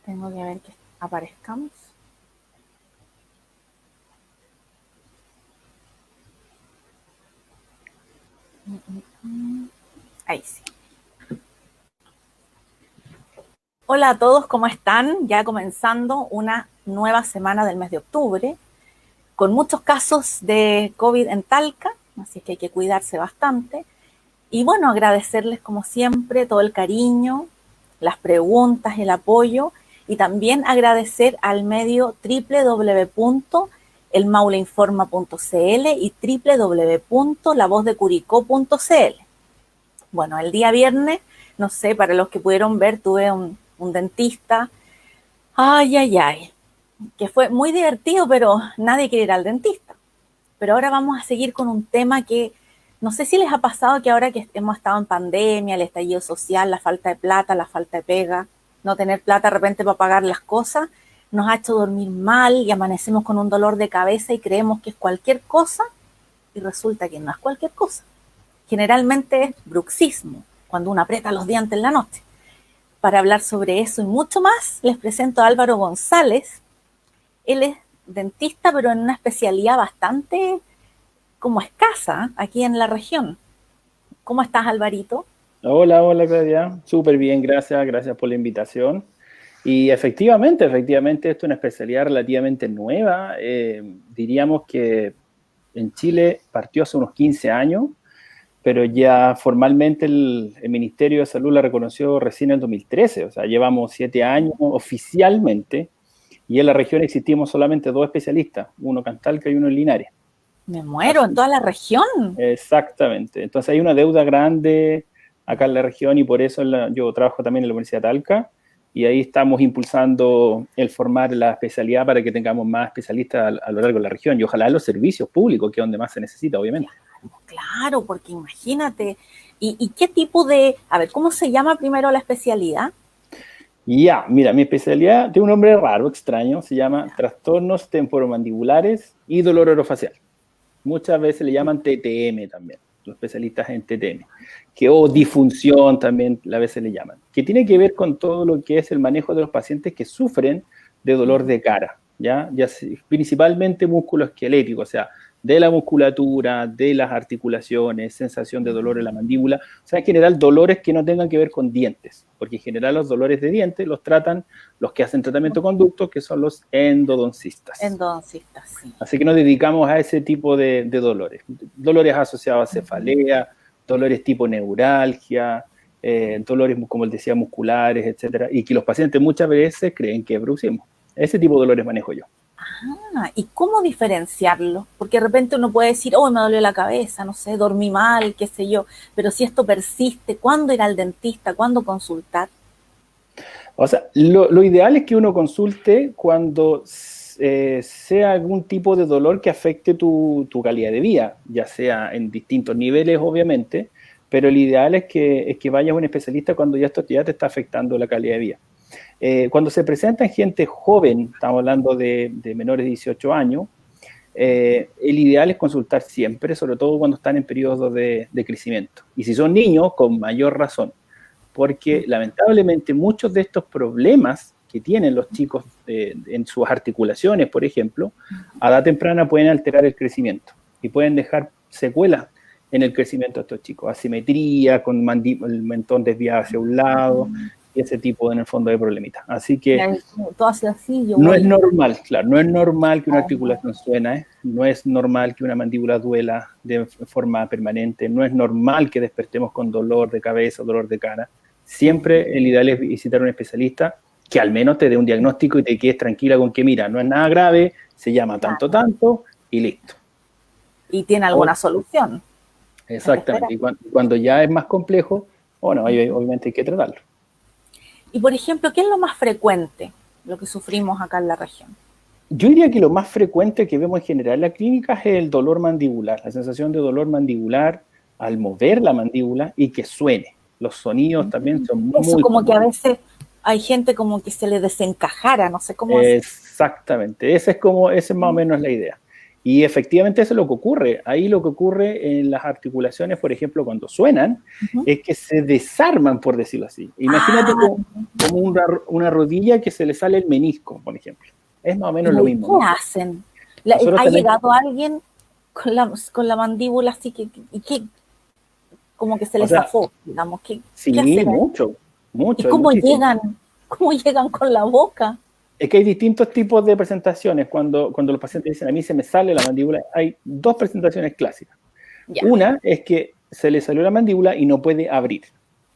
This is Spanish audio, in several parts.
Tengo que ver que aparezcamos. Ahí sí. Hola a todos, ¿cómo están? Ya comenzando una nueva semana del mes de octubre, con muchos casos de COVID en Talca, así que hay que cuidarse bastante. Y bueno, agradecerles como siempre todo el cariño, las preguntas, el apoyo, y también agradecer al medio www.elmauleinforma.cl y www.lavozdecuricó.cl. Bueno, el día viernes, no sé, para los que pudieron ver, tuve un dentista, que fue muy divertido, pero nadie quiere ir al dentista. Pero ahora vamos a seguir con un tema que no sé si les ha pasado que ahora que hemos estado en pandemia, el estallido social, la falta de plata, la falta de pega, no tener plata de repente para pagar las cosas, nos ha hecho dormir mal y amanecemos con un dolor de cabeza y creemos que es cualquier cosa y resulta que no es cualquier cosa. Generalmente es bruxismo, cuando uno aprieta los dientes en la noche. Para hablar sobre eso y mucho más, les presento a Álvaro González. Él es dentista, pero en una especialidad bastante como escasa aquí en la región. ¿Cómo estás, Alvarito? Hola, hola Claudia, súper bien, gracias por la invitación. Y efectivamente, esto es una especialidad relativamente nueva. Diríamos que en Chile partió hace unos 15 años, pero ya formalmente el Ministerio de Salud la reconoció recién en el 2013, o sea, llevamos 7 años oficialmente, y en la región existimos solamente 2 especialistas, uno en Talca y uno en Linares. Me muero, en toda la región. Exactamente. Entonces hay una deuda grande acá en la región y por eso yo trabajo también en la Universidad de Talca y ahí estamos impulsando el formar la especialidad para que tengamos más especialistas a lo largo de la región y ojalá en los servicios públicos, que es donde más se necesita, obviamente. Claro, porque imagínate. ¿Y qué tipo de, a ver, cómo se llama primero la especialidad? Ya, mira, mi especialidad tiene un nombre raro, extraño, se llama Trastornos Temporomandibulares y Dolor Orofacial. Muchas veces le llaman TTM también, los especialistas en TTM, o disfunción también a veces le llaman, que tiene que ver con todo lo que es el manejo de los pacientes que sufren de dolor de cara, ¿ya? Principalmente músculo esquelético, o sea, de la musculatura, de las articulaciones, sensación de dolor en la mandíbula, o sea, en general dolores que no tengan que ver con dientes, porque en general los dolores de dientes los tratan los que hacen tratamiento de conductos, que son los endodoncistas. Endodoncistas, sí. Así que nos dedicamos a ese tipo de dolores. Dolores asociados a cefalea, dolores tipo neuralgia, dolores, como les decía, musculares, etcétera, y que los pacientes muchas veces creen que es bruxismo. Ese tipo de dolores manejo yo. ¿Y cómo diferenciarlo? Porque de repente uno puede decir, oh, me dolió la cabeza, no sé, dormí mal, qué sé yo, pero si esto persiste, ¿cuándo ir al dentista? ¿Cuándo consultar? O sea, lo ideal es que uno consulte cuando sea algún tipo de dolor que afecte tu calidad de vida, ya sea en distintos niveles, obviamente, pero el ideal es que vayas a un especialista cuando ya esto ya te está afectando la calidad de vida. Cuando se presenta en gente joven, estamos hablando de menores de 18 años, el ideal es consultar siempre, sobre todo cuando están en periodos de crecimiento. Y si son niños, con mayor razón, porque lamentablemente muchos de estos problemas que tienen los chicos en sus articulaciones, por ejemplo, a edad temprana pueden alterar el crecimiento y pueden dejar secuelas en el crecimiento de estos chicos, asimetría, con el mentón desviado hacia un lado, y ese tipo en el fondo de problemitas. Así que Todo así, yo no voy. es normal, claro, no es normal que una articulación suene, no es normal que una mandíbula duela de forma permanente, no es normal que despertemos con dolor de cabeza, dolor de cara. Siempre el ideal es visitar a un especialista que al menos te dé un diagnóstico y te quedes tranquila con que, mira, no es nada grave, se llama tanto y listo. Y tiene alguna solución. Exactamente, y cuando ya es más complejo, bueno, obviamente hay que tratarlo. Y por ejemplo, ¿qué es lo más frecuente, lo que sufrimos acá en la región? Yo diría que lo más frecuente que vemos en general en la clínica es el dolor mandibular, la sensación de dolor mandibular al mover la mandíbula y que suene. Los sonidos también son Eso muy como que a comunes. veces hay gente como que se le desencajara, no sé cómo es. Exactamente, esa es más o menos la idea. Y efectivamente eso es lo que ocurre. Ahí lo que ocurre en las articulaciones, por ejemplo, cuando suenan, es que se desarman, por decirlo así. Imagínate como una rodilla que se le sale el menisco, por ejemplo. Es más o menos lo mismo, ¿Qué ¿no? hacen? ¿Ha También, llegado alguien con la mandíbula así que como que se o les sea, zafó, digamos? ¿Qué sí, hacer ahí? mucho, ¿Y mucho, hay muchísimo. cómo llegan con la boca? Es que hay distintos tipos de presentaciones. Cuando los pacientes dicen, a mí se me sale la mandíbula, hay dos presentaciones clásicas. Ya. Una es que se le salió la mandíbula y no puede abrir.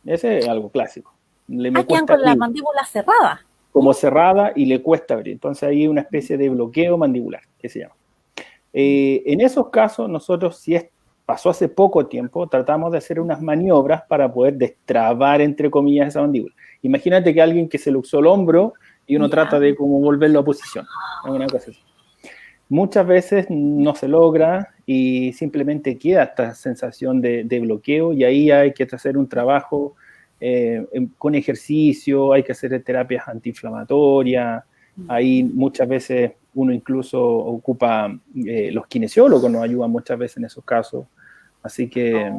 Ese es algo clásico. Me Quedan cuesta con la abrir, mandíbula cerrada. como cerrada y le cuesta abrir. Entonces hay una especie de bloqueo mandibular, que se llama. En esos casos, nosotros, pasó hace poco tiempo, tratamos de hacer unas maniobras para poder destrabar, entre comillas, esa mandíbula. Imagínate que alguien que se luxó el hombro y uno trata de como volverlo a posición. Una cosa así. Muchas veces no se logra y simplemente queda esta sensación de bloqueo y ahí hay que hacer un trabajo con ejercicio, hay que hacer terapias antiinflamatorias, ahí muchas veces uno incluso ocupa, los kinesiólogos nos ayudan muchas veces en esos casos, así que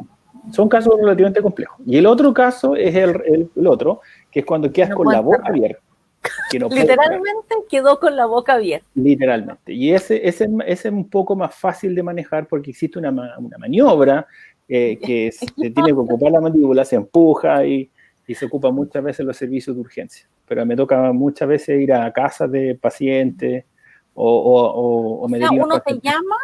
son casos relativamente complejos. Y el otro caso es el otro, que es cuando quedas con la boca abierta. Que no Literalmente quedó con la boca abierta. Literalmente. Y ese es un poco más fácil de manejar porque existe una maniobra que se tiene que ocupar la mandíbula, se empuja y se ocupa muchas veces los servicios de urgencia. Pero me toca muchas veces ir a casas de pacientes o me derivan uno te pacientes. llama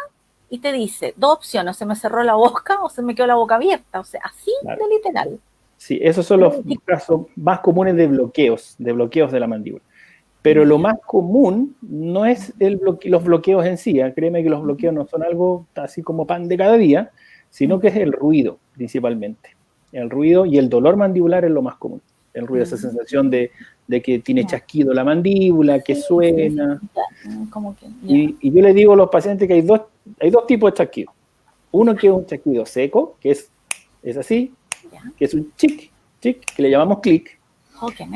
y te dice, dos opciones, se me cerró la boca o se me quedó la boca abierta, o sea, así Claro. de literal. Sí, esos son los casos más comunes de bloqueos de la mandíbula. Pero lo más común no es los bloqueos en sí, créeme que los bloqueos no son algo así como pan de cada día, sino que es el ruido principalmente. El ruido y el dolor mandibular es lo más común. El ruido, esa sensación de que tiene chasquido la mandíbula, que suena. Como que, y yo le digo a los pacientes que hay dos tipos de chasquido. Uno que es un chasquido seco, que es así, que es un chic, que le llamamos clic.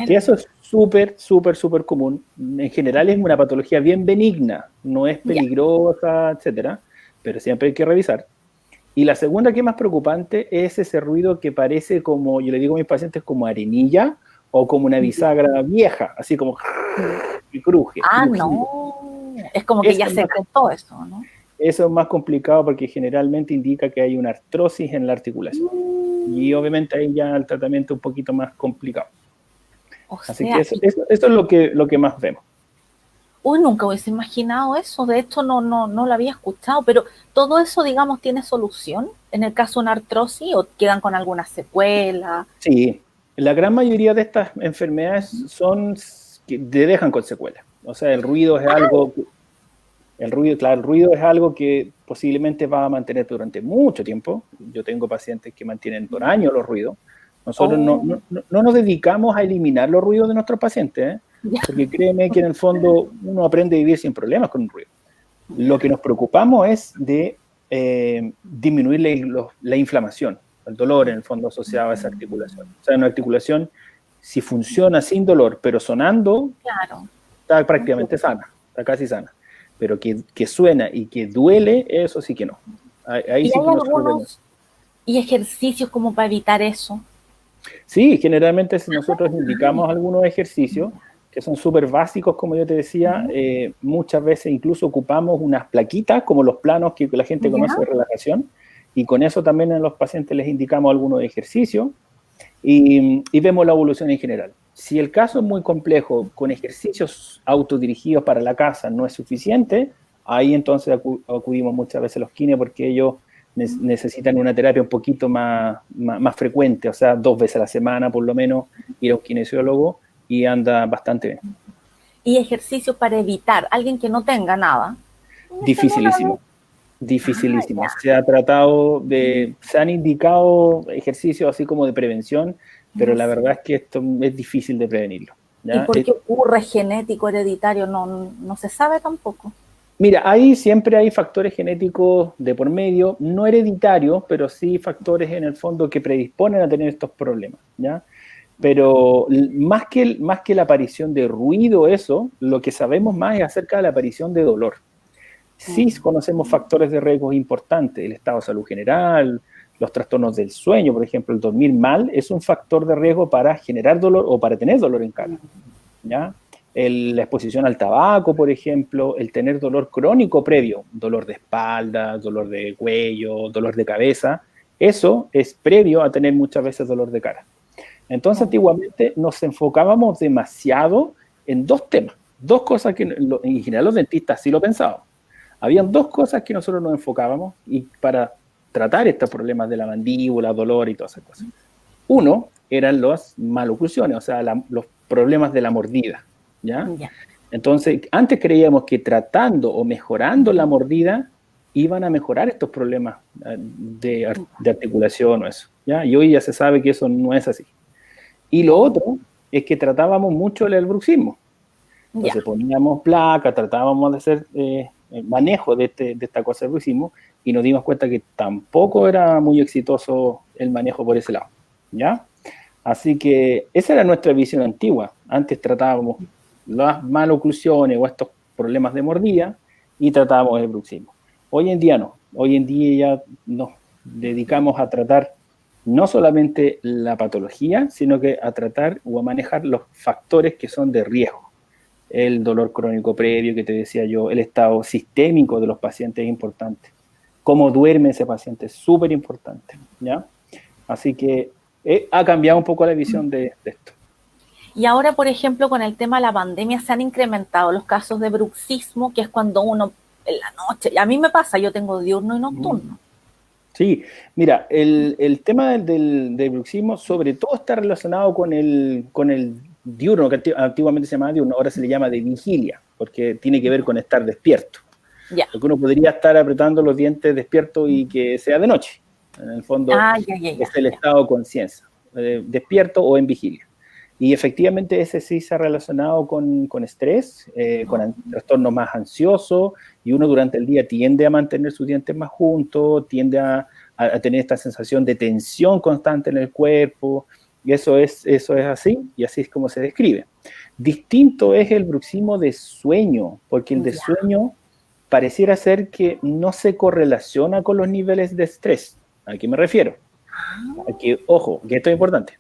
Que eso es súper, súper, súper común. En general es una patología bien benigna, no es peligrosa, etcétera, pero siempre hay que revisar. Y la segunda, que es más preocupante, es ese ruido que parece como, yo le digo a mis pacientes, como arenilla o como una bisagra vieja, así como que cruje. no, es como que ya se cortó eso, ¿no? Eso es más complicado porque generalmente indica que hay una artrosis en la articulación. Y obviamente ahí ya el tratamiento es un poquito más complicado. Así que eso es lo que más vemos. Uy, nunca hubiese imaginado eso, de hecho no lo había escuchado, pero todo eso, digamos, ¿tiene solución en el caso de una artrosis o quedan con alguna secuela? Sí, la gran mayoría de estas enfermedades son que te dejan con secuelas. O sea, el ruido es algo que posiblemente va a mantener durante mucho tiempo. Yo tengo pacientes que mantienen por años los ruidos. Nosotros no nos dedicamos a eliminar los ruidos de nuestros pacientes, porque créeme que en el fondo uno aprende a vivir sin problemas con un ruido. Lo que nos preocupamos es de disminuir la inflamación, el dolor en el fondo asociado a esa articulación. O sea, una articulación, si funciona sin dolor, pero sonando, está prácticamente sana, está casi sana. Pero que suena y que duele, eso sí que no. Ahí sí hay algunos ejercicios como para evitar eso. Sí, generalmente nosotros indicamos algunos ejercicios que son súper básicos, como yo te decía, muchas veces incluso ocupamos unas plaquitas, como los planos que la gente conoce de relajación, y con eso también a los pacientes les indicamos algunos ejercicios y vemos la evolución en general. Si el caso es muy complejo, con ejercicios autodirigidos para la casa no es suficiente, ahí entonces acudimos muchas veces a los kine porque ellos necesitan una terapia un poquito más frecuente, o sea, 2 veces a la semana por lo menos, ir a un kinesiólogo y anda bastante bien. ¿Y ejercicios para evitar? Alguien que no tenga nada. Dificilísimo. Dificilísimo. Se han indicado ejercicios así como de prevención, pero la verdad es que esto es difícil de prevenirlo. ¿Ya? ¿Y por qué ocurre genético, hereditario? No se sabe tampoco. Mira, ahí siempre hay factores genéticos de por medio, no hereditarios, pero sí factores en el fondo que predisponen a tener estos problemas, ¿ya? Pero más que la aparición de ruido, lo que sabemos más es acerca de la aparición de dolor. Sí conocemos factores de riesgo importantes, el estado de salud general, los trastornos del sueño, por ejemplo, el dormir mal es un factor de riesgo para generar dolor o para tener dolor en cara, ¿ya? La exposición al tabaco, por ejemplo, el tener dolor crónico previo, dolor de espalda, dolor de cuello, dolor de cabeza, eso es previo a tener muchas veces dolor de cara. Entonces, antiguamente nos enfocábamos demasiado en dos temas, dos cosas que en general los dentistas sí lo pensaban. Habían dos cosas que nosotros nos enfocábamos y para tratar estos problemas de la mandíbula, dolor y todas esas cosas. Uno eran las maloclusiones, o sea, los problemas de la mordida, ¿ya? Entonces, antes creíamos que tratando o mejorando la mordida iban a mejorar estos problemas de articulación o eso, ¿ya? Y hoy ya se sabe que eso no es así. Y lo otro es que tratábamos mucho el bruxismo. Entonces poníamos placa, tratábamos de hacer manejo de esta cosa del bruxismo y nos dimos cuenta que tampoco era muy exitoso el manejo por ese lado, ¿ya? Así que esa era nuestra visión antigua. Antes tratábamos las maloclusiones o estos problemas de mordida y tratábamos el bruxismo. Hoy en día no. Hoy en día ya nos dedicamos a tratar no solamente la patología, sino que a tratar o a manejar los factores que son de riesgo. El dolor crónico previo que te decía yo, el estado sistémico de los pacientes es importante. Cómo duerme ese paciente es súper importante, ¿ya? Así que ha cambiado un poco la visión de esto. Y ahora, por ejemplo, con el tema de la pandemia se han incrementado los casos de bruxismo, que es cuando uno en la noche, a mí me pasa, yo tengo diurno y nocturno. Sí, mira, el tema del bruxismo sobre todo está relacionado con el diurno, que antiguamente se llamaba diurno, ahora se le llama de vigilia, porque tiene que ver con estar despierto. Porque uno podría estar apretando los dientes despierto y que sea de noche. En el fondo es el estado de conciencia, despierto o en vigilia. Y efectivamente ese sí se ha relacionado con estrés, con trastornos más ansiosos, y uno durante el día tiende a mantener sus dientes más juntos, tiende a tener esta sensación de tensión constante en el cuerpo, y eso es así, y así es como se describe. Distinto es el bruxismo de sueño, porque el de sueño pareciera ser que no se correlaciona con los niveles de estrés. ¿A qué me refiero? Aquí, ojo, que esto es importante.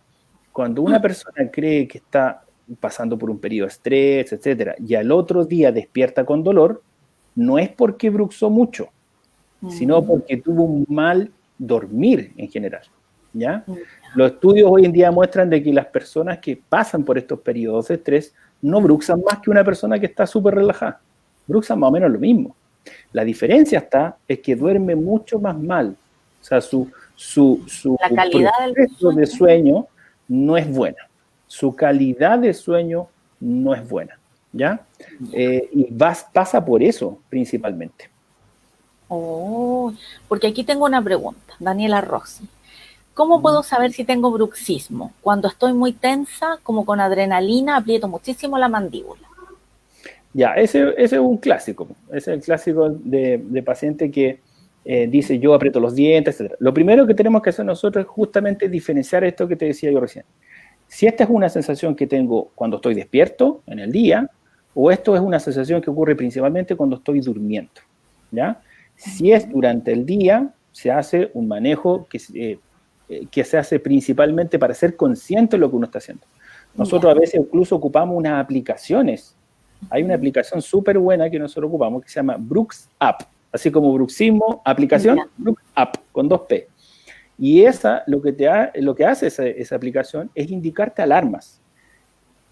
Cuando una persona cree que está pasando por un periodo de estrés, etcétera, y al otro día despierta con dolor, no es porque bruxó mucho, sino porque tuvo un mal dormir en general, ¿ya? Los estudios hoy en día muestran de que las personas que pasan por estos periodos de estrés no bruxan más que una persona que está súper relajada. Bruxan más o menos lo mismo. La diferencia es que duerme mucho más mal. O sea, su proceso de sueño no es buena. Su calidad de sueño no es buena, ¿ya? Y pasa por eso principalmente. Porque aquí tengo una pregunta, Daniela Rossi. ¿Cómo puedo saber si tengo bruxismo? Cuando estoy muy tensa, como con adrenalina, aprieto muchísimo la mandíbula. Ya, ese es un clásico. Ese es el clásico de paciente que dice yo aprieto los dientes, etc. Lo primero que tenemos que hacer nosotros es justamente diferenciar esto que te decía yo recién. Si esta es una sensación que tengo cuando estoy despierto en el día, o esto es una sensación que ocurre principalmente cuando estoy durmiendo, ¿ya? Si es durante el día, se hace un manejo que se hace principalmente para ser consciente de lo que uno está haciendo. Nosotros a veces incluso ocupamos unas aplicaciones. Hay una aplicación súper buena que nosotros ocupamos que se llama Brux App, así como bruxismo, aplicación, Brux App, con 2P. Y esa, lo que hace esa aplicación es indicarte alarmas.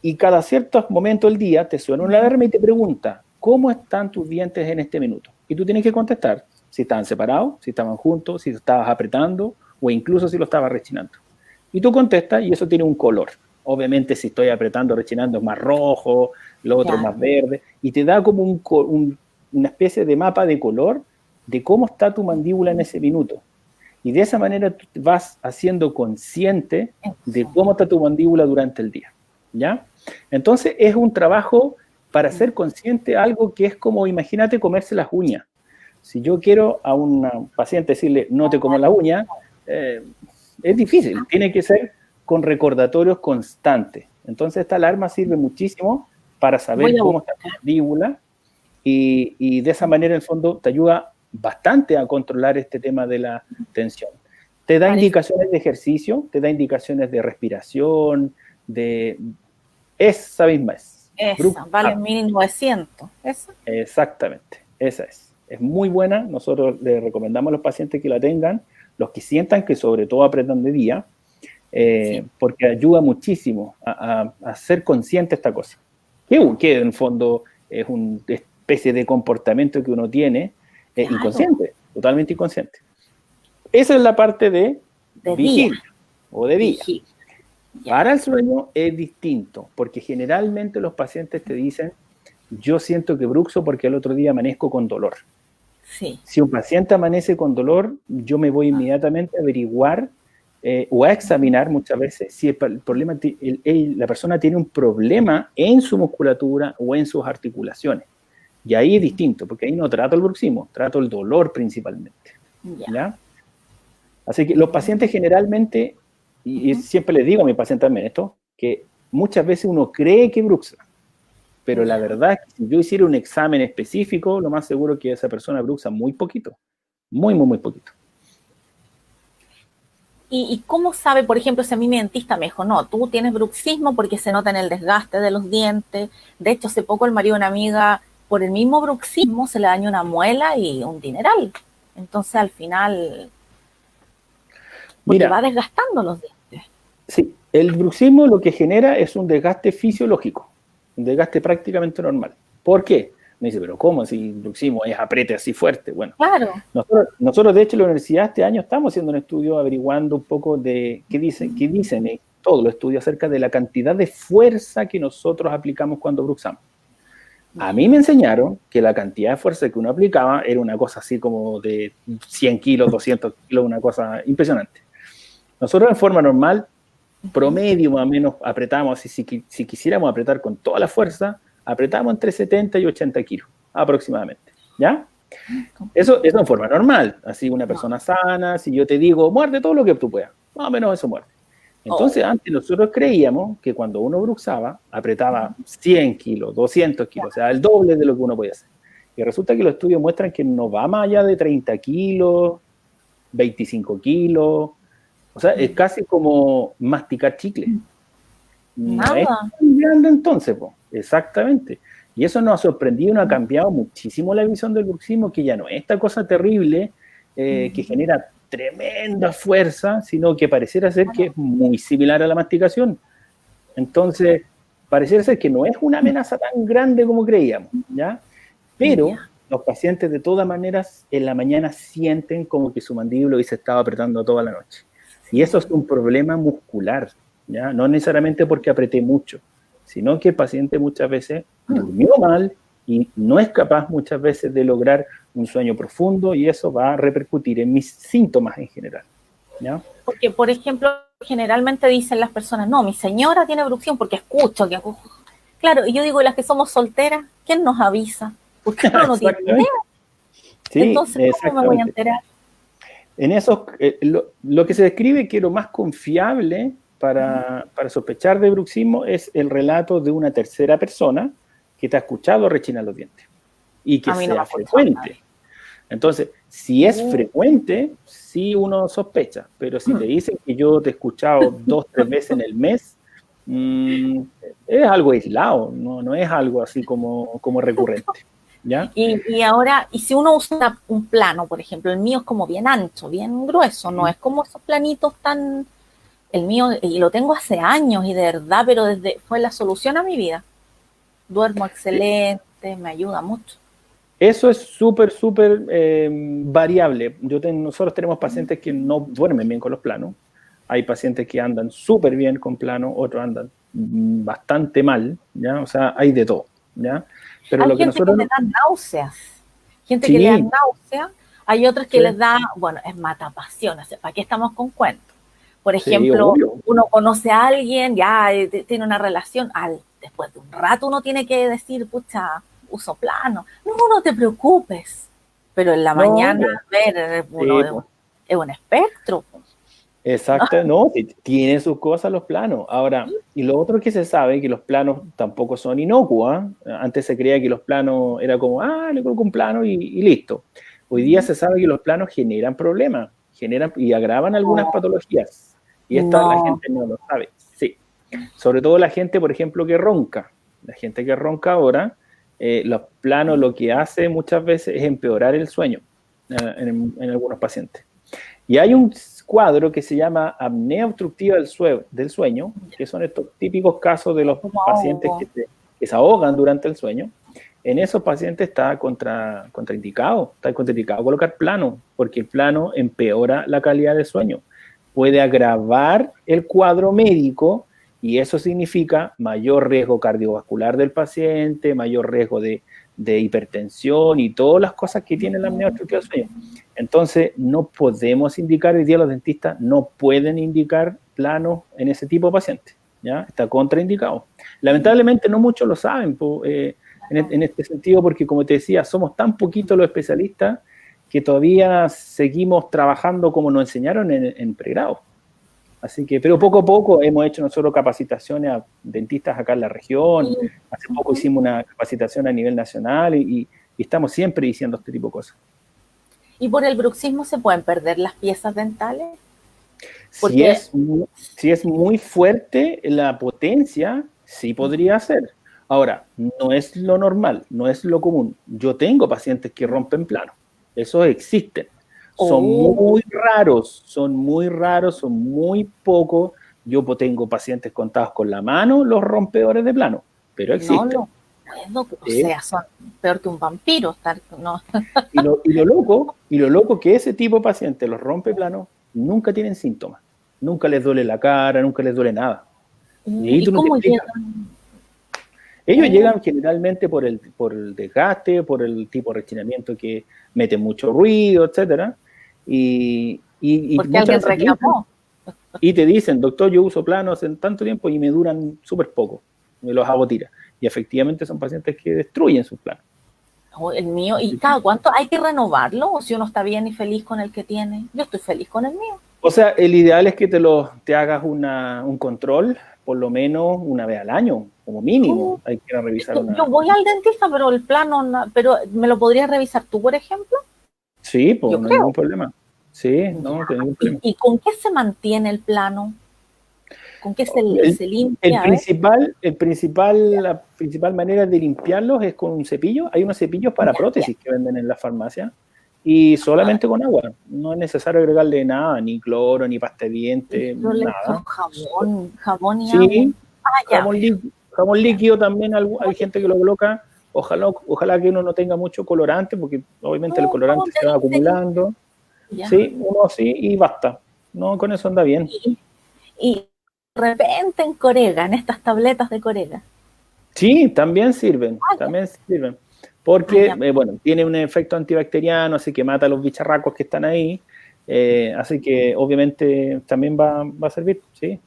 Y cada ciertos momentos del día te suena una alarma y te pregunta, ¿cómo están tus dientes en este minuto? Y tú tienes que contestar si estaban separados, si estaban juntos, si estabas apretando o incluso si lo estabas rechinando. Y tú contestas y eso tiene un color. Obviamente si estoy apretando, rechinando es más rojo, lo otro más verde, y te da como una especie de mapa de color de cómo está tu mandíbula en ese minuto. Y de esa manera tú vas haciendo consciente de cómo está tu mandíbula durante el día, ¿ya? Entonces es un trabajo para ser consciente de algo que es como, imagínate comerse las uñas. Si yo quiero a una paciente decirle, no te comas las uñas, es difícil, tiene que ser con recordatorios constantes. Entonces esta alarma sirve muchísimo para saber cómo está tu mandíbula y de esa manera, en el fondo, te ayuda bastante a controlar este tema de la tensión. Te da indicaciones de ejercicio, te da indicaciones de respiración, esa misma es. Esa, vale 1900. ¿Esa? Exactamente, esa es. Es muy buena, nosotros le recomendamos a los pacientes que la tengan, los que sientan que sobre todo apretan de día, porque ayuda muchísimo a ser consciente de esta cosa. Que en el fondo es una especie de comportamiento que uno tiene inconsciente, totalmente inconsciente. Esa es la parte de vigilia o de día. Para el sueño es distinto, porque generalmente los pacientes te dicen, yo siento que bruxo porque el otro día amanezco con dolor. Sí. Si un paciente amanece con dolor, yo me voy inmediatamente a averiguar o a examinar muchas veces si el problema, la persona tiene un problema en su musculatura o en sus articulaciones. Y ahí es distinto, porque ahí no trato el bruxismo, trato el dolor principalmente. ¿Ya? Así que los pacientes generalmente, y siempre les digo a mis pacientes también esto, que muchas veces uno cree que bruxa, pero la verdad es que si yo hiciera un examen específico, lo más seguro es que esa persona bruxa muy poquito, muy, muy, muy poquito. ¿Y cómo sabe, por ejemplo, si a mí mi dentista me dijo, no, tú tienes bruxismo porque se nota en el desgaste de los dientes? De hecho, hace poco el marido de una amiga, por el mismo bruxismo, se le dañó una muela y un dineral. Entonces, al final, porque va desgastando los dientes. Sí, el bruxismo lo que genera es un desgaste fisiológico, un desgaste prácticamente normal. ¿Por qué? Me dice, pero ¿cómo si bruxismo es apriete así fuerte? Bueno, claro. Nosotros de hecho en la universidad este año estamos haciendo un estudio averiguando un poco de qué dicen todos los estudios acerca de la cantidad de fuerza que nosotros aplicamos cuando bruxamos. A mí me enseñaron que la cantidad de fuerza que uno aplicaba era una cosa así como de 100 kilos, 200 kilos, una cosa impresionante. Nosotros en forma normal, promedio más o menos apretamos, si quisiéramos apretar con toda la fuerza, apretamos entre 70 y 80 kilos aproximadamente, ¿ya? Eso en forma normal, así una persona sana, si yo te digo, muerde todo lo que tú puedas, más o menos eso muerde. Entonces antes nosotros creíamos que cuando uno bruxaba, apretaba 100 kilos, 200 kilos, o sea, el doble de lo que uno podía hacer. Y resulta que los estudios muestran que no va más allá de 30 kilos, 25 kilos, o sea, es casi como masticar chicle. No es tan grande entonces, po. Exactamente. Y eso nos ha sorprendido, nos ha cambiado muchísimo la visión del bruxismo, que ya no es esta cosa terrible que genera tremenda fuerza, sino que pareciera ser que es muy similar a la masticación. Entonces, pareciera ser que no es una amenaza tan grande como creíamos, ¿ya? Pero los pacientes de todas maneras en la mañana sienten como que su mandíbula hubiese estado apretando toda la noche. Y eso es un problema muscular, ¿ya? No necesariamente porque apreté mucho, sino que el paciente muchas veces durmió mal y no es capaz muchas veces de lograr un sueño profundo y eso va a repercutir en mis síntomas en general, ¿ya? Porque, por ejemplo, generalmente dicen las personas, no, mi señora tiene bruxismo porque escucho que... Claro, y yo digo, las que somos solteras, ¿quién nos avisa? Porque uno no tiene idea. Sí, entonces, ¿cómo me voy a enterar? En eso, lo que se describe que lo más confiable para sospechar de bruxismo es el relato de una tercera persona que te ha escuchado rechinar los dientes y que sea frecuente. Entonces, si es frecuente, sí uno sospecha, pero si te dicen que yo te he escuchado 2 o 3 veces en el mes, es algo aislado, no es algo así como recurrente. ¿Ya? Y ahora, y si uno usa un plano, por ejemplo, el mío es como bien ancho, bien grueso, no es como esos planitos tan... El mío, y lo tengo hace años y de verdad, pero fue la solución a mi vida. Duermo excelente, me ayuda mucho. Eso es súper variable. Nosotros tenemos pacientes que no duermen bien con los planos. Hay pacientes que andan súper bien con planos, otros andan bastante mal, ¿ya? O sea, hay de todo, ¿ya? Pero hay lo que gente que le da náuseas, gente que le da náuseas, hay otras que les da, bueno, es matapasiones, ¿para qué estamos con cuentos? Por ejemplo, uno conoce a alguien, ya tiene una relación, después de un rato uno tiene que decir, pucha, uso plano. No te preocupes, pero en la mañana, ver, uno es un espectro. Exacto, no, tiene sus cosas los planos. Ahora, y lo otro que se sabe, que los planos tampoco son inocuos. ¿Ah? Antes se creía que los planos era como, le coloco un plano y listo. Hoy día se sabe que los planos generan problemas, generan y agravan algunas No, patologías. Y esto la no. gente no lo sabe. Sí. Sobre todo la gente, por ejemplo, que ronca. La gente que ronca ahora, los planos lo que hace muchas veces es empeorar el sueño en algunos pacientes. Y hay un cuadro que se llama apnea obstructiva del sueño, que son estos típicos casos de los Como pacientes ahogo. que se ahogan durante el sueño. En esos pacientes está contraindicado colocar plano, porque el plano empeora la calidad del sueño. Puede agravar el cuadro médico y eso significa mayor riesgo cardiovascular del paciente, mayor riesgo de hipertensión y todas las cosas que tiene la apnea obstructiva del sueño. Entonces, no podemos indicar, hoy día los dentistas no pueden indicar planos en ese tipo de pacientes, ¿ya? Está contraindicado. Lamentablemente no muchos lo saben en este sentido, porque como te decía, somos tan poquitos los especialistas que todavía seguimos trabajando como nos enseñaron en pregrado. Así que, pero poco a poco hemos hecho nosotros capacitaciones a dentistas acá en la región. Hace poco hicimos una capacitación a nivel nacional y estamos siempre diciendo este tipo de cosas. ¿Y por el bruxismo se pueden perder las piezas dentales? Si Porque si es muy fuerte la potencia, sí podría ser. Ahora, no es lo normal, no es lo común. Yo tengo pacientes que rompen plano. Esos existen. Son muy raros, son muy raros, son muy pocos. Yo tengo pacientes contados con la mano, los rompedores de plano, pero no existen. lo puedo, o ¿Sí? sea, son peor que un vampiro. No. Y lo loco que ese tipo de pacientes, los rompe plano, nunca tienen síntomas. Nunca les duele la cara, nunca les duele nada. Y ahí ¿Y tú no te cómo explicas. llegan? Ellos llegan generalmente por el desgaste, por el tipo de rechinamiento que mete mucho ruido, etcétera. Y Porque alguien muchas veces reclamó. te dicen, doctor, yo uso planos en tanto tiempo y me duran súper poco. Me los hago tirar. Y efectivamente son pacientes que destruyen sus planos. El mío, ¿y cada cuánto hay que renovarlo? O si uno está bien y feliz con el que tiene. Yo estoy feliz con el mío. O sea, el ideal es que te hagas un control por lo menos una vez al año, como mínimo. Hay que ir a revisar Yo voy al dentista, pero el plano, pero ¿me lo podrías revisar tú, por ejemplo? Sí, pues Yo no hay creo. ningún problema. Sí, no, no hay ningún problema. ¿Y con qué se mantiene el plano? ¿Con qué se limpia? La principal manera de limpiarlos es con un cepillo. Hay unos cepillos para prótesis que venden en la farmacia y solamente con agua. No es necesario agregarle nada, ni cloro, ni pasta de dientes, Yo le nada. echo jabón y agua. Sí, Ya. jamón líquido también hay gente que lo coloca. Ojalá que uno no tenga mucho colorante, porque obviamente el No, colorante se va acumulando. ya. Sí, uno sí y basta. No, con eso anda bien. Y de repente en Corega, en estas tabletas de Corega. Sí, también sirven, porque, bueno, tiene un efecto antibacteriano, así que mata a los bicharracos que están ahí, así que obviamente también va a servir, sí,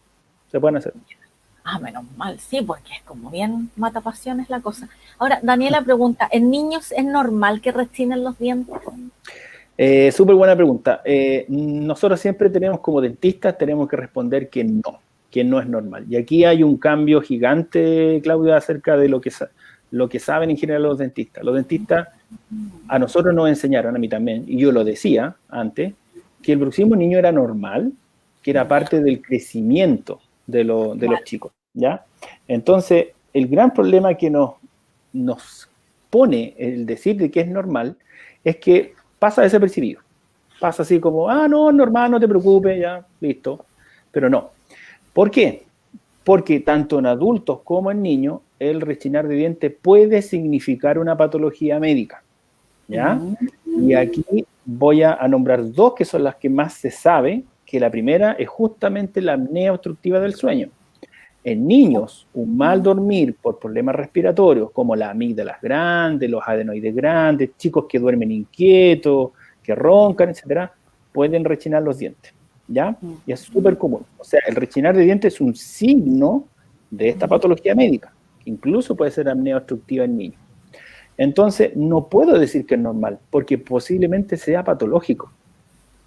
se pueden hacer. Menos mal, sí, porque es como bien mata pasiones la cosa. Ahora, Daniela pregunta, ¿en niños es normal que rechinen los dientes? Súper buena pregunta. Nosotros siempre como dentistas, tenemos que responder que no es normal. Y aquí hay un cambio gigante, Claudia, acerca de lo que saben en general los dentistas. Los dentistas a nosotros nos enseñaron, a mí también, y yo lo decía antes, que el bruxismo niño era normal, que era parte del crecimiento de los chicos, ¿ya? Entonces, el gran problema que nos pone el decir de que es normal es que pasa desapercibido. Pasa así como, no, es normal, no te preocupes, ya, listo. Pero no. ¿Por qué? Porque tanto en adultos como en niños, el rechinar de dientes puede significar una patología médica, ¿ya? Y aquí voy a nombrar dos que son las que más se sabe, que la primera es justamente la apnea obstructiva del sueño. En niños, un mal dormir por problemas respiratorios, como las amígdalas grandes, los adenoides grandes, chicos que duermen inquietos, que roncan, etcétera, pueden rechinar los dientes, ¿ya? Y es súper común. O sea, el rechinar de dientes es un signo de esta patología médica, que incluso puede ser apnea obstructiva en niños. Entonces, no puedo decir que es normal, porque posiblemente sea patológico.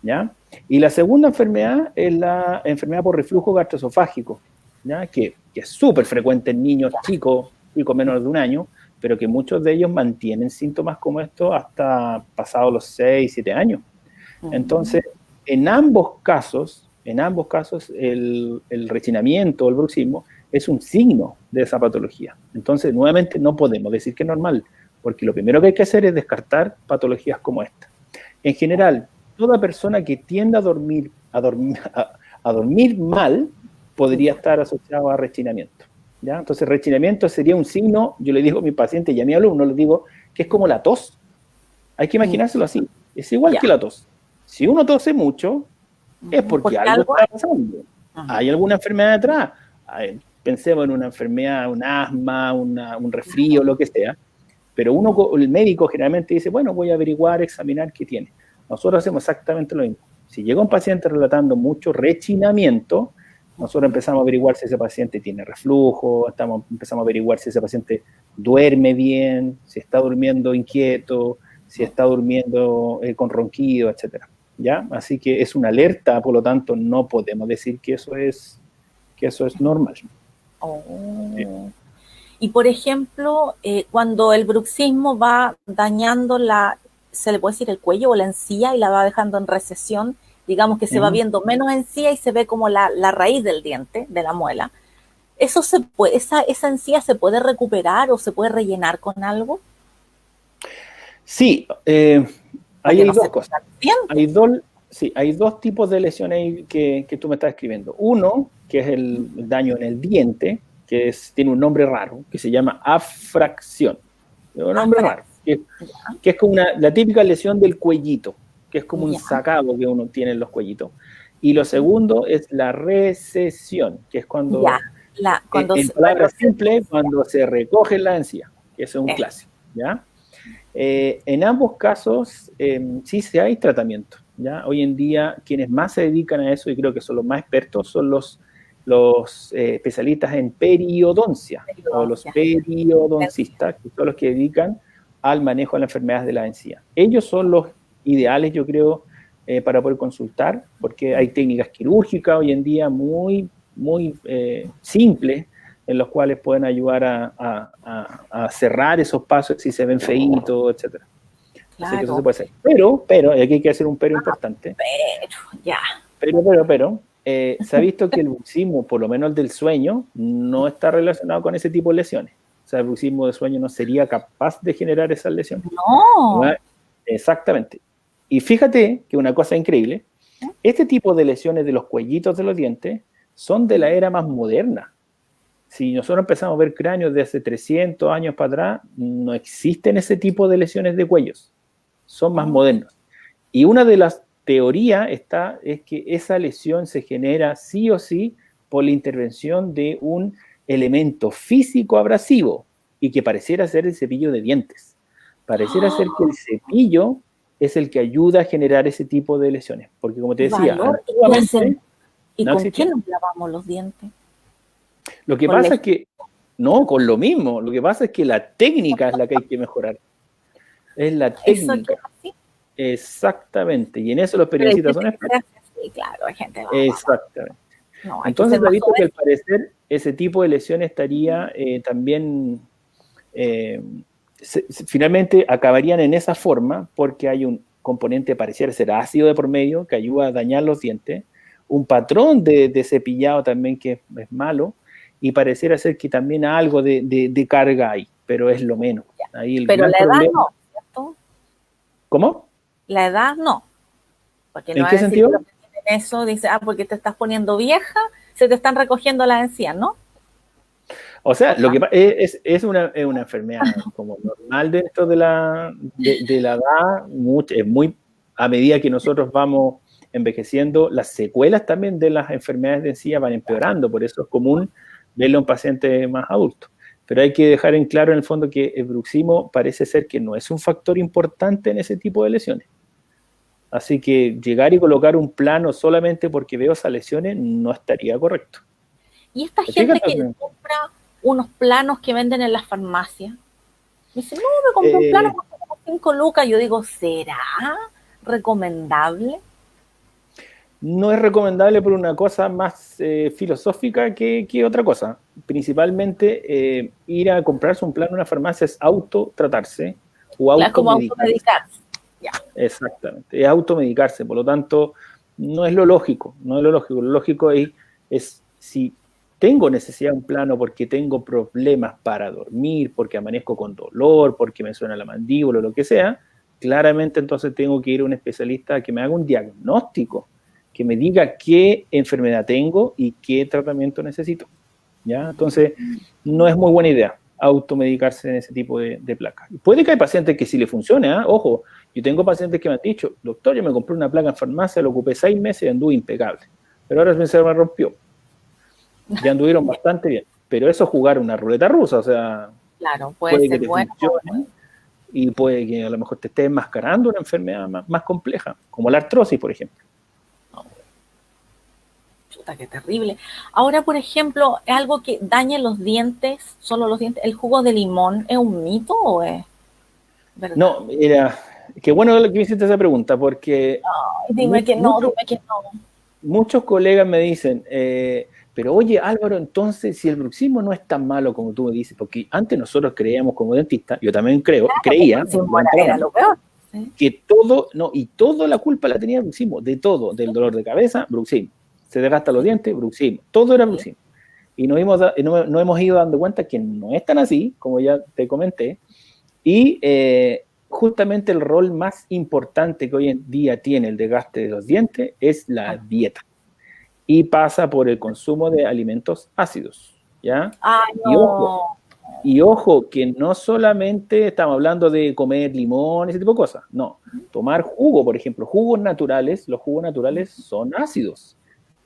¿ya? Y la segunda enfermedad es la enfermedad por reflujo gastroesofágico, ¿ya? Que es súper frecuente en niños chicos menos de un año, pero que muchos de ellos mantienen síntomas como estos hasta pasados los 6, 7 años. Entonces, en ambos casos, el rechinamiento o el bruxismo es un signo de esa patología. Entonces, nuevamente, no podemos decir que es normal, porque lo primero que hay que hacer es descartar patologías como esta. En general, toda persona que tiende a dormir mal podría estar asociado a rechinamiento, ¿ya? Entonces, rechinamiento sería un signo, yo le digo a mi paciente y a mi alumno, les digo que es como la tos. Hay que imaginárselo así, es igual que la tos. Si uno tose mucho, es porque algo está pasando. Hay alguna enfermedad detrás. Pensemos en una enfermedad, un asma, un resfrío, lo que sea. Pero el médico generalmente dice, bueno, voy a averiguar, examinar qué tiene. Nosotros hacemos exactamente lo mismo. Si llega un paciente relatando mucho rechinamiento, nosotros empezamos a averiguar si ese paciente tiene reflujo, empezamos a averiguar si ese paciente duerme bien, si está durmiendo inquieto, si está durmiendo con ronquido, etcétera. ¿Ya? Así que es una alerta, por lo tanto, no podemos decir que eso es normal. Oh. Sí. Y por ejemplo, cuando el bruxismo va dañando se le puede decir el cuello o la encía y la va dejando en recesión, digamos que se va viendo menos encía y se ve como la raíz del diente, de la muela. ¿Eso esa encía se puede recuperar o se puede rellenar con algo? Sí, hay dos cosas. Hay dos tipos de lesiones que tú me estás escribiendo. Uno, que es el daño en el diente, que tiene un nombre raro, que se llama afracción. Es un nombre raro, que es como la típica lesión del cuellito, que es como un sacado que uno tiene en los cuellitos. Y lo segundo es la recesión, que es cuando en palabras simples, cuando se recoge la encía, que eso es un clásico, ¿ya? En ambos casos sí se hay tratamiento, ¿ya? Hoy en día quienes más se dedican a eso, y creo que son los más expertos, son los especialistas en periodoncia, o los periodoncistas, que son los que dedican al manejo de las enfermedades de la encía. Ellos son los ideales, yo creo, para poder consultar, porque hay técnicas quirúrgicas hoy en día muy simples, en los cuales pueden ayudar a cerrar esos pasos si se ven feitos, etc. Claro. Así que eso se puede hacer. Pero, aquí hay que hacer un pero importante. Pero, se ha visto que el bruxismo, por lo menos el del sueño, no está relacionado con ese tipo de lesiones. O sea, el bruxismo de sueño no sería capaz de generar esas lesiones. No. Exactamente. Y fíjate que una cosa increíble, este tipo de lesiones de los cuellitos de los dientes son de la era más moderna. Si nosotros empezamos a ver cráneos de hace 300 años para atrás, no existen ese tipo de lesiones de cuellos. Son más modernos. Y una de las teorías es que esa lesión se genera sí o sí por la intervención de un elemento físico abrasivo y que pareciera ser el cepillo de dientes. Pareciera ser que el cepillo es el que ayuda a generar ese tipo de lesiones. Porque como te decía, ¿y con qué nos lavamos los dientes? Lo que pasa es que, no, con lo mismo, lo que pasa es que la técnica es la que hay que mejorar. Es la técnica. Exactamente, y en eso los periodistas son expertos. Sí, claro, hay gente. Exactamente. No, entonces, he visto que al parecer ese tipo de lesiones estaría también, finalmente acabarían en esa forma porque hay un componente, pareciera ser ácido de por medio, que ayuda a dañar los dientes, un patrón de cepillado también que es malo, y pareciera ser que también algo de carga hay, pero es lo menos. Ahí pero la edad no, ¿cierto? ¿Cómo? La edad no. Porque no ¿En qué sentido? Eso dice, porque te estás poniendo vieja, se te están recogiendo las encías, ¿no? O sea, lo que es una enfermedad como normal dentro de la edad, es muy, a medida que nosotros vamos envejeciendo, las secuelas también de las enfermedades de encía van empeorando, por eso es común verlo en pacientes más adultos. Pero hay que dejar en claro en el fondo que el bruxismo parece ser que no es un factor importante en ese tipo de lesiones. Así que llegar y colocar un plano solamente porque veo esas lesiones no estaría correcto. Y esta gente que compra unos planos que venden en las farmacias, me dice, no, me compré un plano por 5 lucas. Yo digo, ¿será recomendable? no es recomendable por una cosa más filosófica que otra cosa. Principalmente ir a comprarse un plan en una farmacia es autotratarse o Claro, como automedicarse. automedicarse. Ya. Exactamente, es automedicarse, por lo tanto, no es lo lógico, no es lo lógico. Lo lógico es si tengo necesidad de un plano porque tengo problemas para dormir, porque amanezco con dolor, porque me suena la mandíbula o lo que sea, claramente entonces tengo que ir a un especialista que me haga un diagnóstico, que me diga qué enfermedad tengo y qué tratamiento necesito. ¿Ya? Entonces, no es muy buena idea automedicarse en ese tipo de placas. Puede que hay pacientes que sí le funcione, ¿eh? Ojo, yo tengo pacientes que me han dicho, doctor, yo me compré una placa en farmacia, lo ocupé 6 meses y anduve impecable. Pero ahora se me rompió. Ya anduvieron bastante bien. Pero eso es jugar una ruleta rusa, o sea, Claro, puede puede que ser te bueno. funcione y puede que a lo mejor te esté enmascarando una enfermedad más compleja, como la artrosis, por ejemplo. Chuta, qué terrible. Ahora, por ejemplo, ¿es algo que dañe los dientes, solo los dientes? ¿El jugo de limón es un mito o es verdad? No, qué bueno que me hiciste esa pregunta, porque Ay, dime que no, muchos dime que no. muchos colegas me dicen, pero oye Álvaro, entonces si el bruxismo no es tan malo como tú me dices, porque antes nosotros creíamos como dentistas, yo también creía, Sí, levanta la era mano, lo peor. ¿Sí? que todo, no, y toda la culpa la tenía el bruxismo, de todo, del dolor de cabeza, bruxismo, se desgastan los Sí, dientes, bruxismo, todo era sí. bruxismo. Y no hemos ido dando cuenta que no es tan así, como ya te comenté, y justamente el rol más importante que hoy en día tiene el desgaste de los dientes es la dieta y pasa por el consumo de alimentos ácidos, ¿ya? Ay, Y ojo, no. y ojo, que no solamente estamos hablando de comer limón, ese tipo de cosas, no. Tomar jugo, por ejemplo, jugos naturales, los jugos naturales son ácidos,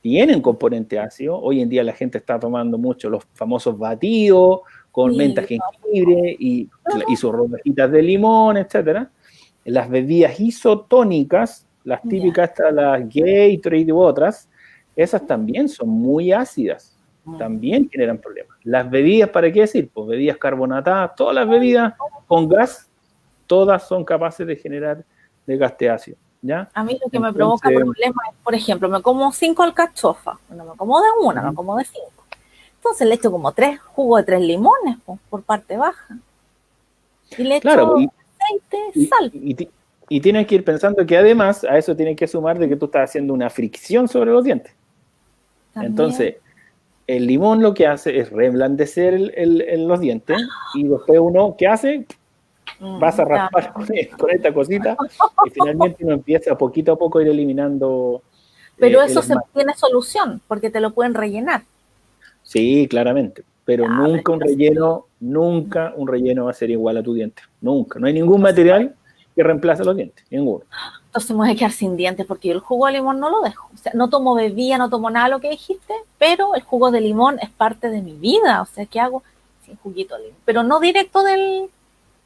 tienen componente ácido. Hoy en día la gente está tomando mucho los famosos batidos con menta, Sí, jengibre y no. sus rodajitas de limón, etcétera. Las bebidas isotónicas, las Ya. típicas, las Gatorade u otras, esas también son muy ácidas, también generan problemas. Las bebidas, ¿para qué decir? Pues bebidas carbonatadas, todas las bebidas con gas, todas son capaces de generar desgaste ácido, ¿ya? A mí lo que me provoca Entonces, problemas es, por ejemplo, me como 5 alcachofas, no me como de una, me como de 5. Entonces le echo como 3 jugos de 3 limones por parte baja. Y le claro, echo aceite, y, sal y, y tienes que ir pensando que además a eso tienes que sumar de que tú estás haciendo una fricción sobre los dientes. también. Entonces, el limón lo que hace es reblandecer los dientes y después uno, ¿qué hace? Vas a raspar con esta cosita y finalmente uno empieza poquito a poco a ir eliminando Pero el eso se esmalte. tiene solución, porque te lo pueden rellenar. Sí, claramente, pero Ya, pero nunca un relleno va a ser igual a tu diente, nunca. No hay ningún entonces, material que reemplace los dientes, ninguno. entonces me voy a quedar sin dientes porque yo el jugo de limón no lo dejo. O sea, no tomo bebida, no tomo nada de lo que dijiste, pero el jugo de limón es parte de mi vida. O sea, ¿qué hago sin juguito de limón? Pero no directo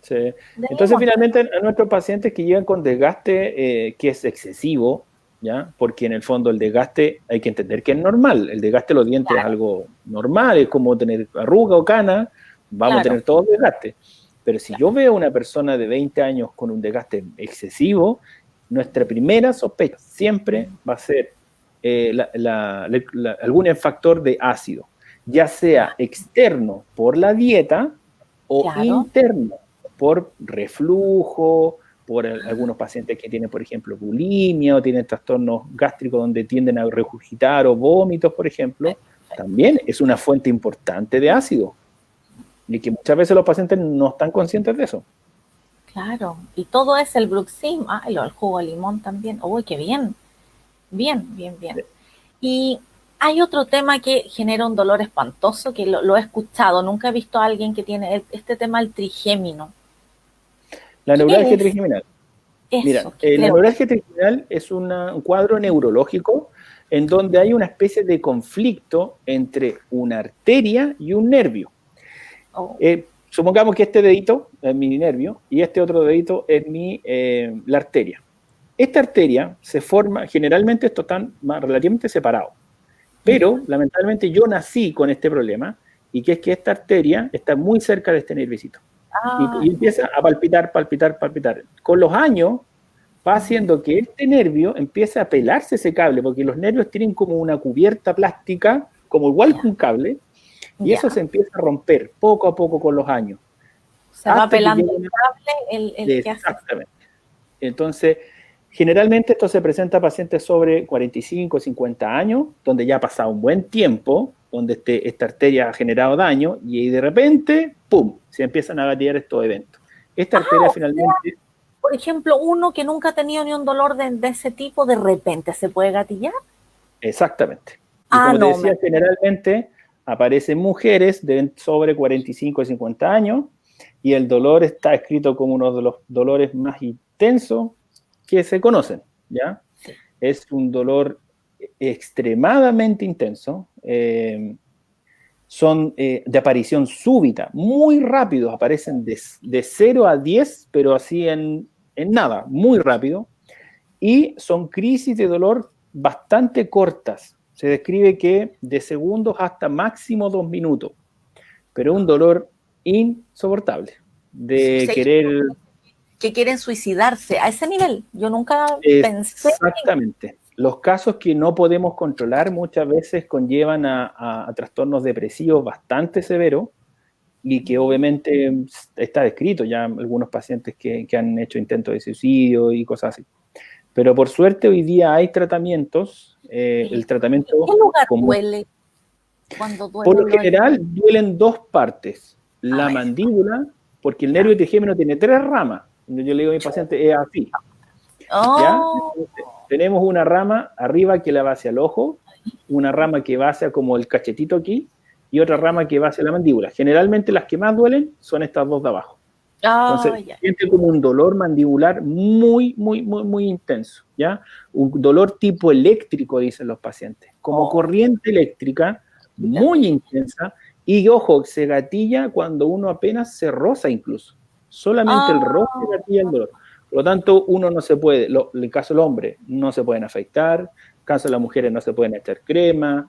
Sí. del Entonces, limón. finalmente, a nuestros pacientes que llegan con desgaste que es excesivo, ¿ya? Porque en el fondo el desgaste hay que entender que es normal. El desgaste de los dientes es Claro, algo normal, es como tener arruga o cana, vamos a claro, tener todo desgaste. Pero si claro. yo veo a una persona de 20 años con un desgaste excesivo, nuestra primera sospecha siempre va a ser algún factor de ácido, ya sea externo por la dieta o Claro. interno por reflujo, por algunos pacientes que tienen, por ejemplo, bulimia o tienen trastornos gástricos donde tienden a regurgitar o vómitos, por ejemplo, también es una fuente importante de ácido y que muchas veces los pacientes no están conscientes de eso. Claro, y todo es el bruxismo, el jugo de limón también. Uy, qué bien, bien, bien, bien. Y hay otro tema que genera un dolor espantoso, que lo he escuchado, nunca he visto a alguien que tiene este tema, el trigémino. La ¿Qué neuralgia es trigeminal. Mira, eso? Que la creo que es. neuralgia trigeminal es un cuadro neurológico en donde hay una especie de conflicto entre una arteria y un nervio. Oh, Supongamos que este dedito es mi nervio y este otro dedito es la arteria. Esta arteria se forma, generalmente estos están relativamente separados, ya. pero lamentablemente yo nací con este problema y que es que esta arteria está muy cerca de este nerviosito Ah, y empieza a palpitar, palpitar, palpitar. Con los años va haciendo que este nervio empiece a pelarse ese cable, porque los nervios tienen como una cubierta plástica, como igual que un cable, y eso se empieza a romper poco a poco con los años. Se va pelando el cable, el que hace. Exactamente. Entonces, generalmente esto se presenta a pacientes sobre 45, 50 años, donde ya ha pasado un buen tiempo, donde esta arteria ha generado daño, y de repente, ¡pum!, se empiezan a gatillar estos eventos. Esta arteria finalmente... Por ejemplo, uno que nunca ha tenido ni un dolor de ese tipo, de repente se puede gatillar. Exactamente. Y como te decía, generalmente aparecen mujeres de sobre 45 y 50 años, y el dolor está escrito como uno de los dolores más intensos que se conocen, ¿ya? Sí. Es un dolor extremadamente intenso, son de aparición súbita, muy rápidos, aparecen de 0 a 10, pero así en nada, muy rápido, y son crisis de dolor bastante cortas. Se describe que de segundos hasta máximo 2 minutos, pero un dolor insoportable de querer... Que quieren suicidarse a ese nivel. Yo nunca pensé... Exactamente. Los casos que no podemos controlar muchas veces conllevan a trastornos depresivos bastante severos y que obviamente está descrito ya algunos pacientes que han hecho intentos de suicidio y cosas así. Pero por suerte hoy día hay tratamientos. El tratamiento... ¿En qué lugar duele cuando duele? Por lo general duelen dos partes. La mandíbula, porque el nervio trigémino tiene 3 ramas. Yo le digo a mi paciente, es así. ¿Ya? Entonces, tenemos una rama arriba que la va hacia el ojo, una rama que va hacia como el cachetito aquí, y otra rama que va hacia la mandíbula. Generalmente las que más duelen son estas dos de abajo. Entonces, siente como un dolor mandibular muy, muy, muy, muy intenso, ¿ya? Un dolor tipo eléctrico, dicen los pacientes, como corriente eléctrica, muy intensa, y ojo, se gatilla cuando uno apenas se roza incluso. Solamente el roce gatilla el dolor. Por lo tanto, uno no se puede, en el caso del hombre, no se pueden afeitar, en el caso de las mujeres no se pueden echar crema.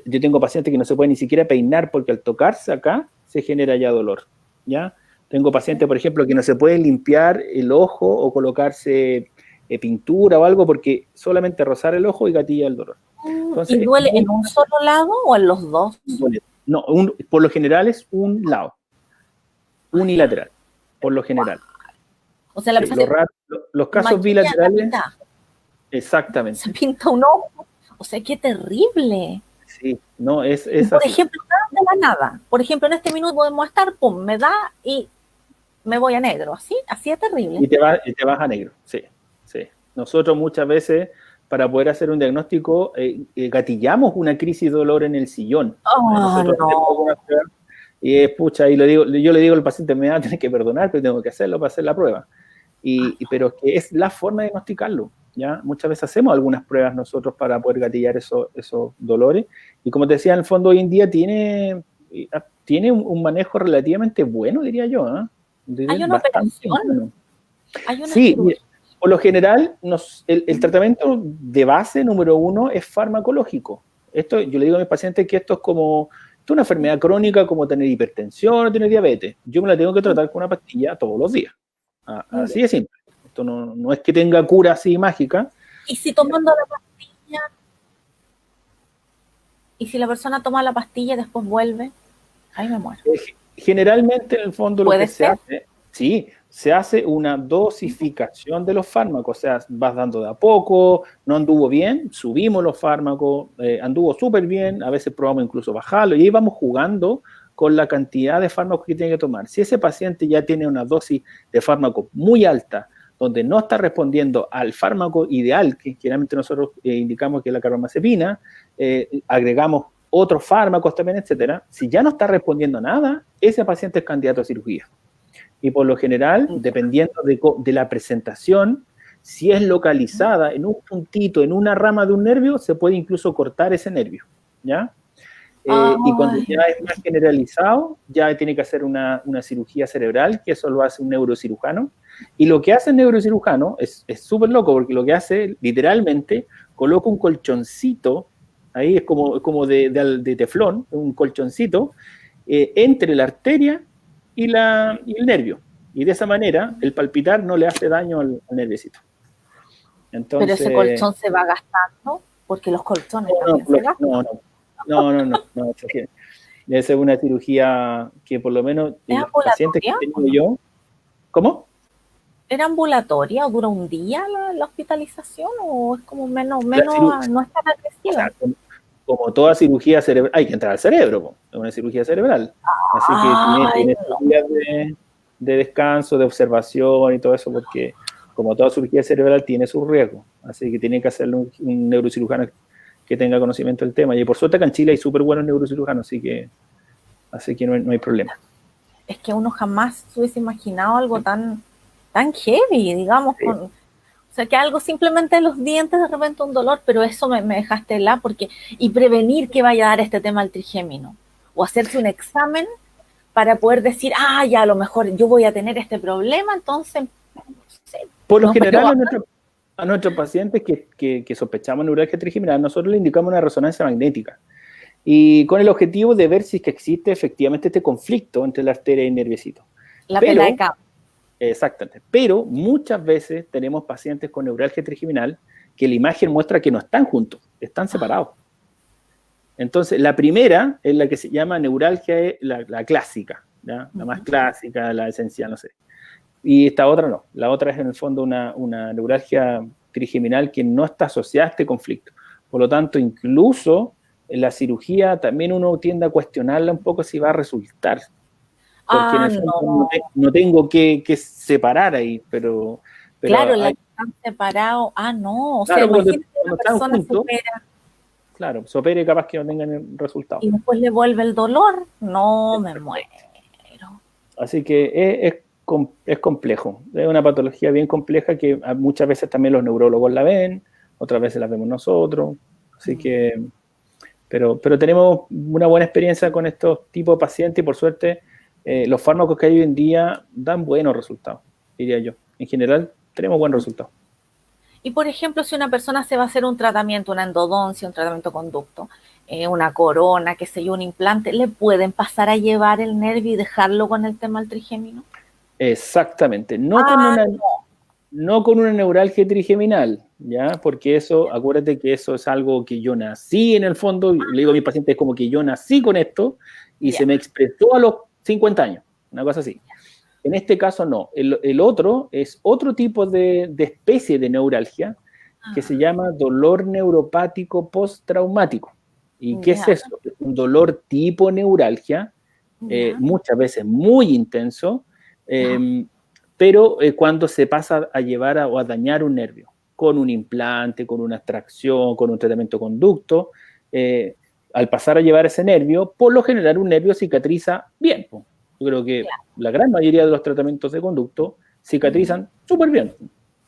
Yo tengo pacientes que no se pueden ni siquiera peinar porque al tocarse acá se genera ya dolor, ¿ya? Tengo pacientes, por ejemplo, que no se pueden limpiar el ojo o colocarse pintura o algo porque solamente rozar el ojo y gatilla el dolor. Entonces, ¿y duele en un solo lado o en los dos? No, por lo general es un lado, unilateral, por lo general. O sea, los casos bilaterales... Exactamente. Se pinta un ojo. O sea, qué terrible. Sí, no, es por así. Ejemplo, de la nada. Por ejemplo, en este minuto podemos estar, pum, me da y me voy a negro. Así es terrible. Y te vas a negro, sí, sí. Nosotros muchas veces, para poder hacer un diagnóstico, gatillamos una crisis de dolor en el sillón. Nosotros y pucha, y yo le digo al paciente, me va a tener que perdonar, pero tengo que hacerlo para hacer la prueba. Pero que es la forma de diagnosticarlo, ¿ya? Muchas veces hacemos algunas pruebas nosotros para poder gatillar esos dolores. Y como te decía, en el fondo hoy en día tiene un manejo relativamente bueno, diría yo, ¿eh? ¿Hay una operación? Bueno. Sí, por lo general, el tratamiento de base número 1 es farmacológico. Esto, yo le digo a mis pacientes que esto es como una enfermedad crónica, como tener hipertensión o tener diabetes. Yo me la tengo que tratar con una pastilla todos los días. Así de simple. Esto no es que tenga cura así mágica. ¿Y si tomando la pastilla? ¿Y si la persona toma la pastilla y después vuelve? Ahí me muero. Generalmente, en el fondo, lo que se hace, sí, se hace una dosificación de los fármacos. O sea, vas dando de a poco, no anduvo bien, subimos los fármacos, anduvo súper bien, a veces probamos incluso bajarlo, y ahí vamos jugando con la cantidad de fármacos que tiene que tomar. Si ese paciente ya tiene una dosis de fármaco muy alta, donde no está respondiendo al fármaco ideal, que generalmente nosotros indicamos que es la carbamazepina, agregamos otros fármacos también, etcétera. Si ya no está respondiendo a nada, ese paciente es candidato a cirugía. Y por lo general, dependiendo de la presentación, si es localizada en un puntito, en una rama de un nervio, se puede incluso cortar ese nervio, ¿ya? Y cuando ya es más generalizado, ya tiene que hacer una cirugía cerebral, que eso lo hace un neurocirujano. Y lo que hace el neurocirujano es súper loco, porque lo que hace, literalmente, coloca un colchoncito, ahí es como de teflón, un colchoncito, entre la arteria y el nervio. Y de esa manera, el palpitar no le hace daño al nerviecito. Pero ese Entonces, colchón se va gastando porque los colchones no, también se gastan. no, esa es una cirugía que por lo menos ¿Es en los pacientes que he ambulatoria o tenido no? yo, ¿cómo? ¿Era ambulatoria o dura un día la hospitalización o es como La cirugía, no es tan o agresiva? sea, como toda cirugía cerebral, hay que entrar al cerebro, po, es una cirugía cerebral. Así que Ay, tiene sus no. días de descanso, de observación y todo eso, porque como toda cirugía cerebral tiene sus riesgos. Así que tiene que hacerlo un neurocirujano que tenga conocimiento del tema. Y por suerte acá en Chile hay súper buenos neurocirujanos, así que no hay problema. Es que uno jamás se hubiese imaginado algo tan heavy, digamos, Sí. o sea, que algo simplemente de los dientes, de repente un dolor, pero eso me dejaste porque, y prevenir que vaya a dar este tema al trigémino, o hacerse un examen para poder decir, ya a lo mejor yo voy a tener este problema, entonces, sí, Por lo no, pero general, a nuestros pacientes que sospechamos neuralgia trigeminal, nosotros le indicamos una resonancia magnética. Y con el objetivo de ver si es que existe efectivamente este conflicto entre la arteria y el nerviosito. la pela de Pero, cabo. exactamente, pero muchas veces tenemos pacientes con neuralgia trigeminal que la imagen muestra que no están juntos, están separados. Entonces, la primera es la que se llama neuralgia, la clásica, ¿ya? La más clásica, la esencial, no sé. Y esta otra no. La otra es en el fondo una neuralgia trigeminal que no está asociada a este conflicto. Por lo tanto, incluso en la cirugía también uno tiende a cuestionarla un poco si va a resultar. Porque en el fondo No. no tengo que separar ahí, Claro, pero la hay, que están separados, no, o sea, claro, imagínate una cuando están persona juntos, supera claro, se opere capaz que no tengan el resultado. y después le vuelve el dolor, no me muero. Así que es complejo, es una patología bien compleja que muchas veces también los neurólogos la ven, otras veces la vemos nosotros, así que, pero tenemos una buena experiencia con estos tipos de pacientes y por suerte los fármacos que hay hoy en día dan buenos resultados, diría yo. En general tenemos buenos resultados. Y por ejemplo, si una persona se va a hacer un tratamiento, una endodoncia, un tratamiento conducto, una corona, qué sé yo, un implante, ¿le pueden pasar a llevar el nervio y dejarlo con el tema del trigémino? Exactamente, Ah, no con una neuralgia trigeminal, ¿ya? Porque eso, acuérdate que eso es algo que yo nací en el fondo, le digo a mis pacientes como que yo nací con esto y ya. se me expresó a los 50 años, una cosa así. En este caso no, el otro es otro tipo de especie de neuralgia que se llama dolor neuropático postraumático. ¿Y qué es Ya, eso? Es un dolor tipo neuralgia, ya. muchas veces muy intenso, Ah, pero cuando se pasa a llevar o a dañar un nervio, con un implante, con una extracción, con un tratamiento conducto, al pasar a llevar ese nervio, por lo general un nervio cicatriza bien. Yo creo que claro. la gran mayoría de los tratamientos de conducto cicatrizan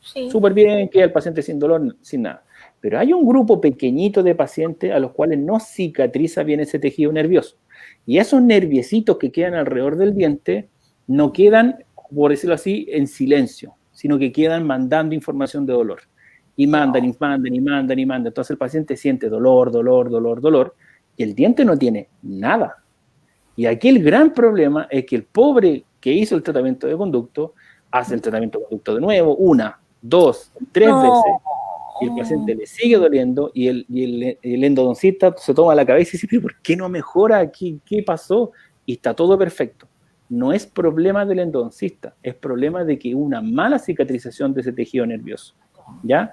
Sí. súper bien, queda el paciente sin dolor, sin nada. Pero hay un grupo pequeñito de pacientes a los cuales no cicatriza bien ese tejido nervioso. Y esos nerviecitos que quedan alrededor del diente no quedan, por decirlo así, en silencio, sino que quedan mandando información de dolor. Y mandan, No. y mandan, y mandan, y mandan. Entonces el paciente siente dolor, dolor, dolor, dolor, y el diente no tiene nada. Y aquí el gran problema es que el pobre que hizo el tratamiento de conducto hace el tratamiento de conducto de nuevo, una, dos, tres veces, No. y el paciente le sigue doliendo y el endodoncista se toma la cabeza y dice, pero ¿por qué no mejora? ¿Qué pasó? Y está todo perfecto. No es problema del endodoncista, es problema de que una mala cicatrización de ese tejido nervioso. ¿Ya?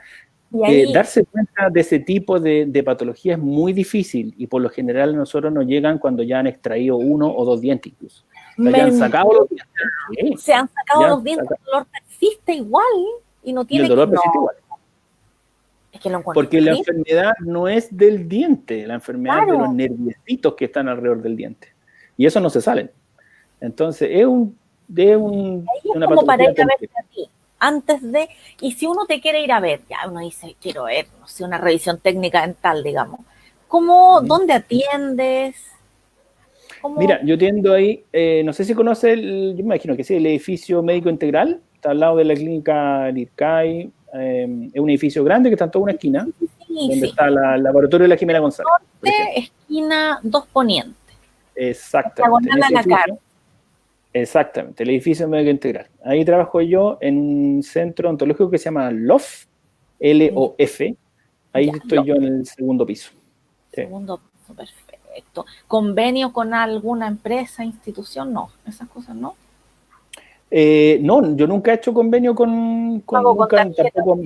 Y ahí, Darse cuenta de ese tipo de patología es muy difícil y por lo general a nosotros nos llegan cuando ya han extraído uno o dos dientes incluso. O sea, ya han men, sacado los dientes. Sí, se han sacado ya han los dientes, sacado, el dolor persiste igual y no y el tiene que. dolor No, persiste igual. es que lo encuentro Porque la terrible. enfermedad no es del diente, la enfermedad es de los Claro. nerviecitos que están alrededor del diente. Y eso no se salen. Entonces, Ahí es una como para patología ir a verte compleja. a ti. Antes de, y si uno te quiere ir a ver, ya uno dice, quiero ver, no sé, una revisión técnica dental, digamos. ¿Cómo, dónde atiendes? Mira, ¿Cómo? yo tiendo ahí, no sé si conoce, yo me imagino que sí, el edificio médico integral, está al lado de la clínica Lircay, es un edificio grande que está en toda una esquina, Sí, donde sí. está el laboratorio de la Jimena González, por ejemplo. Esquina 2 Poniente, Exactamente, en diagonal a ese la cara. edificio, exactamente, el edificio médico integral. Ahí trabajo yo en un centro ontológico que se llama LOF, LOF. Ahí Ya, estoy yo en el segundo piso. Sí. segundo piso, perfecto. ¿Convenio con alguna empresa, institución? No, esas cosas no. No, yo nunca he hecho convenio Pago con nunca, tarjeta. tampoco.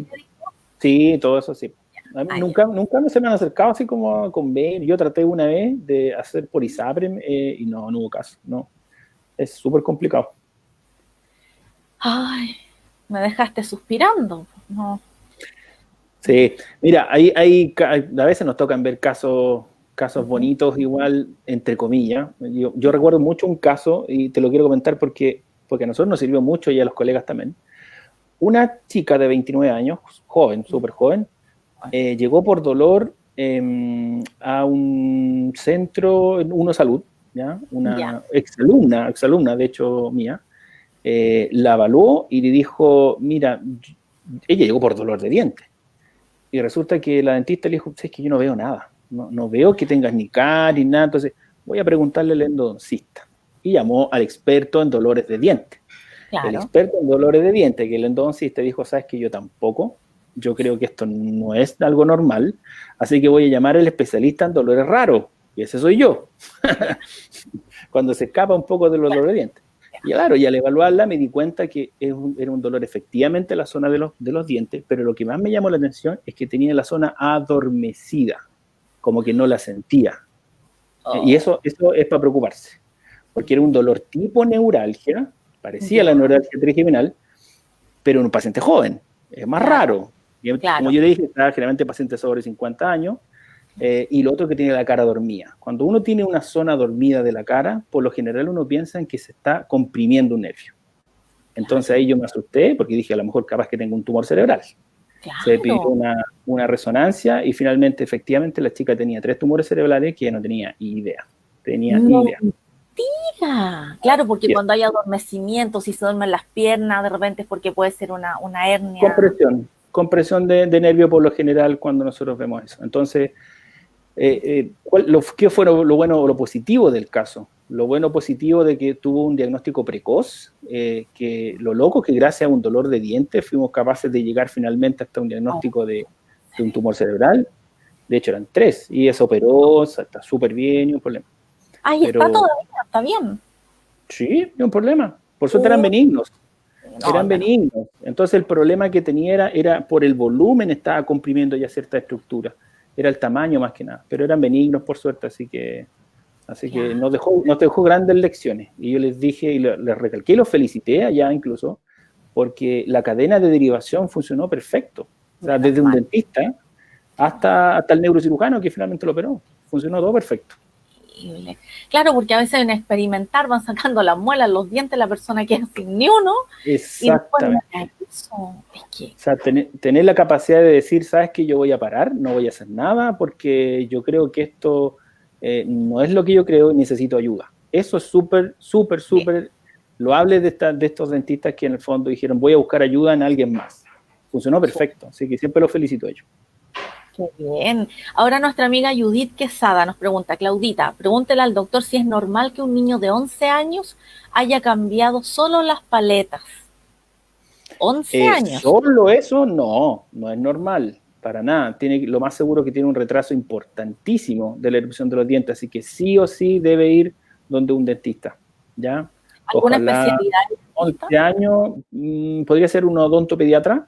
Sí, todo eso sí. A mí Ah, ya. nunca se me han acercado así como a convenio. Yo traté una vez de hacer por ISAPRE y no hubo caso. No, es súper complicado. Ay, me dejaste suspirando. No. Sí, mira, a veces nos tocan ver casos bonitos igual, entre comillas. Yo recuerdo mucho un caso, y te lo quiero comentar porque a nosotros nos sirvió mucho y a los colegas también. Una chica de 29 años, joven, súper joven, llegó por dolor a un centro, Uno Salud, ¿ya? Ya. Una exalumna, de hecho, mía, la evaluó y le dijo, mira, ella llegó por dolor de dientes. Y resulta que la dentista le dijo, es que yo no veo nada, no veo que tengas ni caries ni nada, entonces voy a preguntarle al endodoncista. Y llamó al experto en dolores de dientes. El Claro. experto en dolores de dientes, que el endodoncista dijo, sabes que yo tampoco, yo creo que esto no es algo normal, así que voy a llamar al especialista en dolores raros, y ese soy yo, Ya. cuando se escapa un poco de los dolores de dientes. Y claro, y al evaluarla me di cuenta que era un dolor efectivamente en la zona de los dientes, pero lo que más me llamó la atención es que tenía la zona adormecida, como que no la sentía. Y Oh, eso es para preocuparse, porque era un dolor tipo neuralgia, parecía la ya. neuralgia trigeminal, pero en un paciente joven. Es más Claro, raro. Y como claro. yo le dije, está generalmente pacientes sobre 50 años, y lo otro que tiene la cara dormida. Cuando uno tiene una zona dormida de la cara, por lo general uno piensa en que se está comprimiendo un nervio. Entonces Claro. ahí yo me asusté porque dije, a lo mejor capaz que tengo un tumor cerebral. Se pidió Claro. una resonancia y finalmente, efectivamente, la chica tenía 3 tumores cerebrales que ella no tenía idea. Tenía idea. Mentira. Claro, porque Sí, cuando hay adormecimiento, si se duermen las piernas, de repente es porque puede ser una hernia. compresión de nervio por lo general cuando nosotros vemos eso. Entonces, ¿qué fue lo bueno o lo positivo del caso? Lo bueno positivo de que tuvo un diagnóstico precoz, que lo loco que gracias a un dolor de dientes fuimos capaces de llegar finalmente hasta un Oh, diagnóstico de un tumor cerebral. De hecho eran 3 y eso operó, está súper bien, y un problema. ahí está Pero todavía, está bien. sí, no un problema. Por suerte eran Uy, benignos. no, Eran menos. benignos. Entonces el problema que tenía era por el volumen, estaba comprimiendo ya cierta estructura. Era el tamaño más que nada, pero eran benignos por suerte, así que Ya. nos dejó grandes lecciones. Y yo les dije y les recalqué y los felicité allá incluso, porque la cadena de derivación funcionó perfecto. O sea, Menos desde un mal. dentista hasta el neurocirujano que finalmente lo operó. Funcionó todo perfecto. Increíble. Claro, porque a veces en experimentar van sacando las muelas, los dientes, la persona queda sin ni uno y después no Exactamente. hay eso. Es que, O sea, tener la capacidad de decir, sabes que yo voy a parar, no voy a hacer nada porque yo creo que esto no es lo que yo creo y necesito ayuda. Eso es súper, súper, bien, súper loable de estos dentistas que en el fondo dijeron, voy a buscar ayuda en alguien más. Funcionó perfecto, así que siempre los felicito a ellos. qué bien. Ahora nuestra amiga Judith Quesada nos pregunta, Claudita, pregúntele al doctor si es normal que un niño de 11 años haya cambiado solo las paletas. 11 años. Solo eso, no es normal, para nada. Lo más seguro que tiene un retraso importantísimo de la erupción de los dientes, así que sí o sí debe ir donde un dentista, ¿ya? ¿Alguna Ojalá especialidad dentista? 11 años, podría ser un odontopediatra,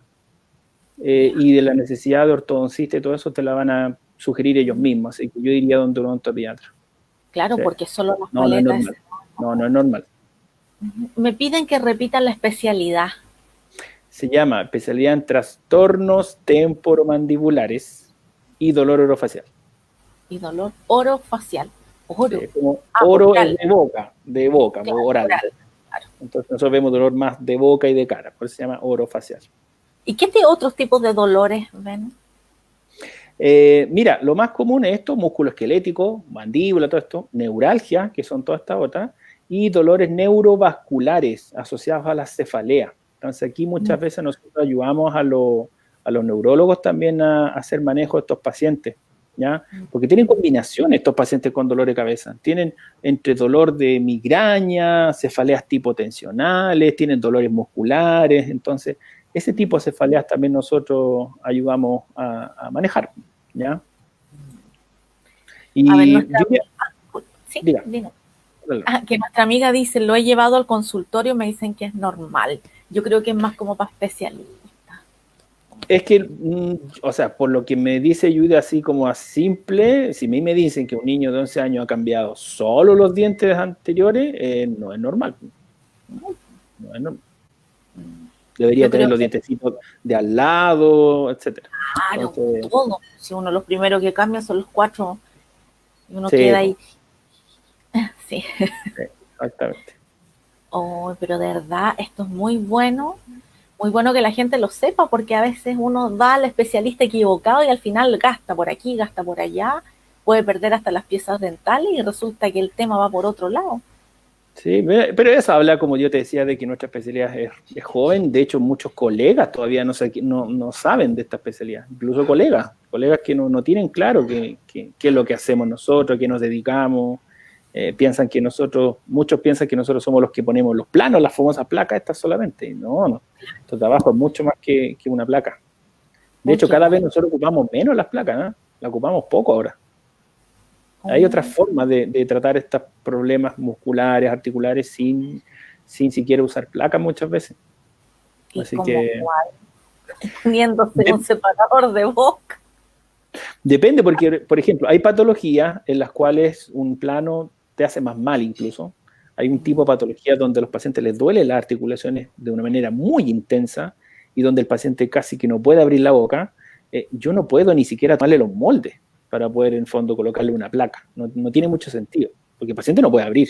Ya, y de la necesidad de ortodoncista y todo eso te la van a sugerir ellos mismos, así que yo iría donde un odontopediatra. claro, Sí. porque solo las No es paletas. normal. No es normal. Me piden que repita la especialidad Se llama especialidad en trastornos temporomandibulares y dolor orofacial. y dolor orofacial. Sí, Oro. como Ah, oro es oral. de boca, Claro, oral. oral. Claro. Entonces nosotros vemos dolor más de boca y de cara, por eso se llama orofacial. ¿Y qué otros tipos de dolores ven? Mira, lo más común es esto, músculo esquelético, mandíbula, todo esto, neuralgia, que son todas estas otras, y dolores neurovasculares asociados a la cefalea. Entonces aquí muchas veces nosotros ayudamos a los neurólogos también a hacer manejo de estos pacientes, ¿ya? Porque tienen combinación estos pacientes con dolor de cabeza. Tienen entre dolor de migraña, cefaleas tipo tensionales, tienen dolores musculares, entonces ese tipo de cefaleas también nosotros ayudamos a manejar, ¿ya? A ver, Y yo, sí, diga, dime. dale. Que nuestra amiga dice, lo he llevado al consultorio, me dicen que es normal. Yo creo que es más como para especialistas. Es que, o sea, por lo que me dice Judy así como a simple, si a mí me dicen que un niño de 11 años ha cambiado solo los dientes anteriores, no es normal. No es normal. Debería Yo tener creo los que, dientecitos de al lado, etcétera. claro, Entonces, todo. Si uno los primeros que cambia son los cuatro y uno sí, queda pues, ahí. Sí. sí, exactamente. Oh, pero de verdad, esto es muy bueno que la gente lo sepa, porque a veces uno va al especialista equivocado y al final gasta por aquí, gasta por allá, puede perder hasta las piezas dentales y resulta que el tema va por otro lado. Sí, pero eso habla, como yo te decía, de que nuestra especialidad es joven. De hecho, muchos colegas todavía no saben de esta especialidad. Incluso colegas que no tienen claro qué es lo que hacemos nosotros, a qué nos dedicamos. Muchos piensan que nosotros somos los que ponemos los planos, las famosas placas estas solamente. Y no, nuestro trabajo es mucho más que una placa. De Uy, hecho, qué cada vez bueno. nosotros ocupamos menos las placas, ¿no? Las ocupamos poco ahora. Hay otras Oh, formas de tratar estos problemas musculares, articulares, sin siquiera usar placas muchas veces. y Así como que cuál, poniéndose un de- separador de boca. depende, porque, por ejemplo, hay patologías en las cuales un plano te hace más mal incluso. Hay un tipo de patología donde a los pacientes les duele las articulaciones de una manera muy intensa y donde el paciente casi que no puede abrir la boca. Yo no puedo ni siquiera tomarle los moldes para poder, en fondo, colocarle una placa. No tiene mucho sentido, porque el paciente no puede abrir.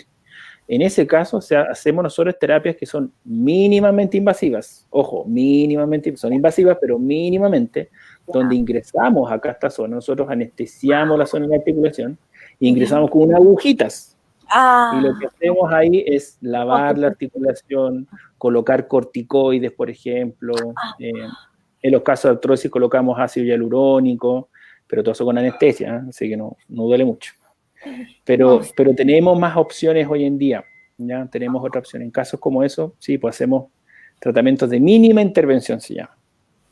En ese caso, o sea, hacemos nosotros terapias que son mínimamente invasivas. Ojo, mínimamente, son invasivas, pero mínimamente, donde Ya. ingresamos acá a esta zona, nosotros anestesiamos la zona de articulación e Ya. ingresamos con unas agujitas. Y lo que Ah, hacemos ahí es no, lavar la articulación, colocar corticoides, por ejemplo. En los casos de artrosis colocamos ácido hialurónico, pero todo eso con anestesia, ¿eh? Así que no duele mucho. no, Pero tenemos más opciones hoy en día, ¿ya? Tenemos otra opción. En casos como eso, sí, pues hacemos tratamientos de mínima intervención, se llama,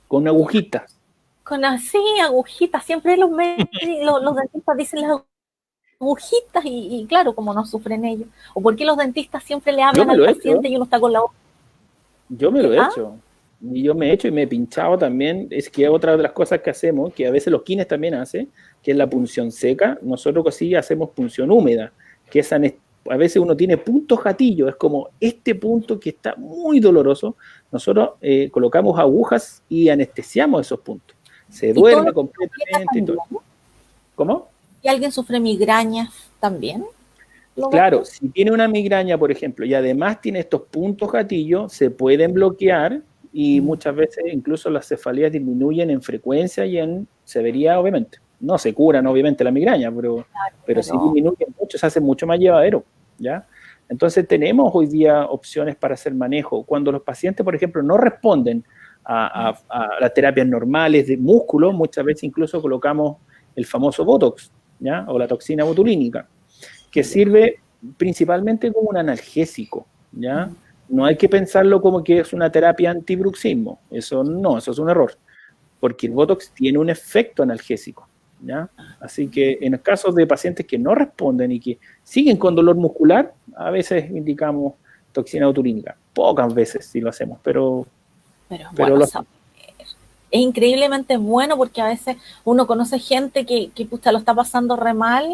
con agujitas. con así agujitas, siempre los dentistas dicen las agujitas y claro, como no sufren ellos. ¿O por qué los dentistas siempre le Yo hablan me al lo he hecho, paciente y uno está con la boca? yo me lo he ¿Ah? hecho. Y yo me he hecho y me he pinchado también. Es que otra de las cosas que hacemos, que a veces los kines también hacen, que es la punción seca, nosotros sí hacemos punción húmeda, que es a veces uno tiene puntos gatillos, es como este punto que está muy doloroso, nosotros colocamos agujas y anestesiamos esos puntos. Se Y todo lo duerme que aprieta completamente y también. todo. ¿Cómo? ¿Y alguien sufre migrañas también? ¿Lo ves Claro, tú? si tiene una migraña, por ejemplo, y además tiene estos puntos gatillos, se pueden bloquear y Mm, muchas veces incluso las cefalías disminuyen en frecuencia y en severidad, obviamente. No se curan, obviamente, la migraña, pero sí pero, disminuyen mucho, se hace mucho más llevadero, ¿ya? Entonces tenemos hoy día opciones para hacer manejo. Cuando los pacientes, por ejemplo, no responden a las terapias normales de músculo, muchas veces incluso colocamos el famoso Botox, ¿ya? O la toxina botulínica que ya. sirve principalmente como un analgésico, ¿ya? No hay que pensarlo como que es una terapia antibruxismo, eso no, eso es un error, porque el Botox tiene un efecto analgésico, ¿ya? Así que en casos de pacientes que no responden y que siguen con dolor muscular, a veces indicamos toxina botulínica, pocas veces sí lo hacemos, Pero es pero bueno lo saber. Es increíblemente bueno porque a veces uno conoce gente que puta, lo está pasando re mal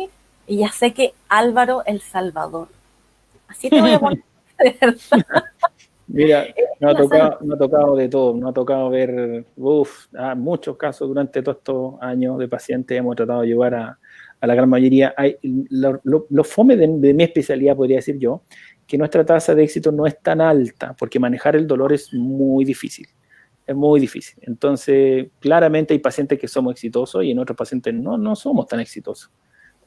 y ya sé que Álvaro el Salvador. Así te voy a poner. De verdad. Mira, La salvación. no ha tocado de todo, no ha tocado ver muchos casos durante todos estos años de pacientes, hemos tratado de llevar a la gran mayoría. Lo fome de mi especialidad, podría decir yo, que nuestra tasa de éxito no es tan alta, porque manejar el dolor es muy difícil, es muy difícil. Entonces, claramente hay pacientes que somos exitosos y en otros pacientes no somos tan exitosos.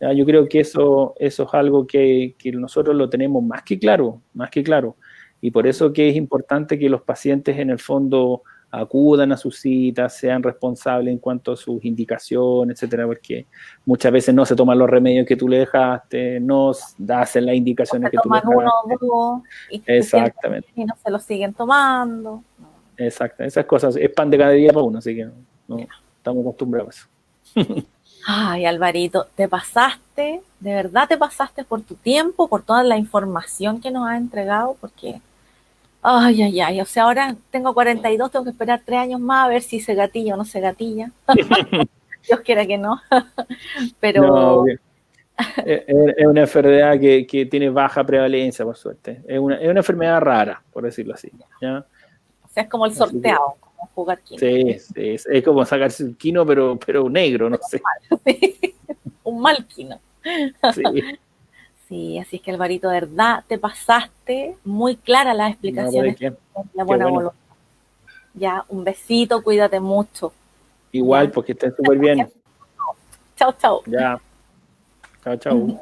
Ya, yo creo que eso es algo que nosotros lo tenemos más que claro, más que claro. Y por eso que es importante que los pacientes en el fondo acudan a sus citas, sean responsables en cuanto a sus indicaciones, etcétera, porque muchas veces no se toman los remedios que tú le dejaste, no hacen las O indicaciones se que tú le toman uno o dejaste. dos y se sienten Exactamente. bien y no se lo siguen tomando. exacto. Esas cosas es pan de cada día para uno, así que no estamos acostumbrados a eso. Ay, Alvarito, te pasaste, de verdad te pasaste por tu tiempo, por toda la información que nos has entregado, porque, ay, ay, ay, o sea, ahora tengo 42, tengo que esperar 3 años más a ver si se gatilla o no se gatilla. Dios quiera que no, No, pero es una enfermedad que tiene baja prevalencia, por suerte. Es una enfermedad rara, por decirlo así. ¿Ya? o sea, es como el Así que, sorteado, como jugar quino. sí, sí, es como sacarse un quino, pero negro, no sé. Un mal quino. Sí, Sí, así es que Alvarito, de verdad, te pasaste muy claras las no, pero explicaciones qué, de la qué buena bueno. voluntad. Ya, un besito, cuídate mucho. Igual, Ya, porque estén súper bien. chao, chao. Ya, chao, chao.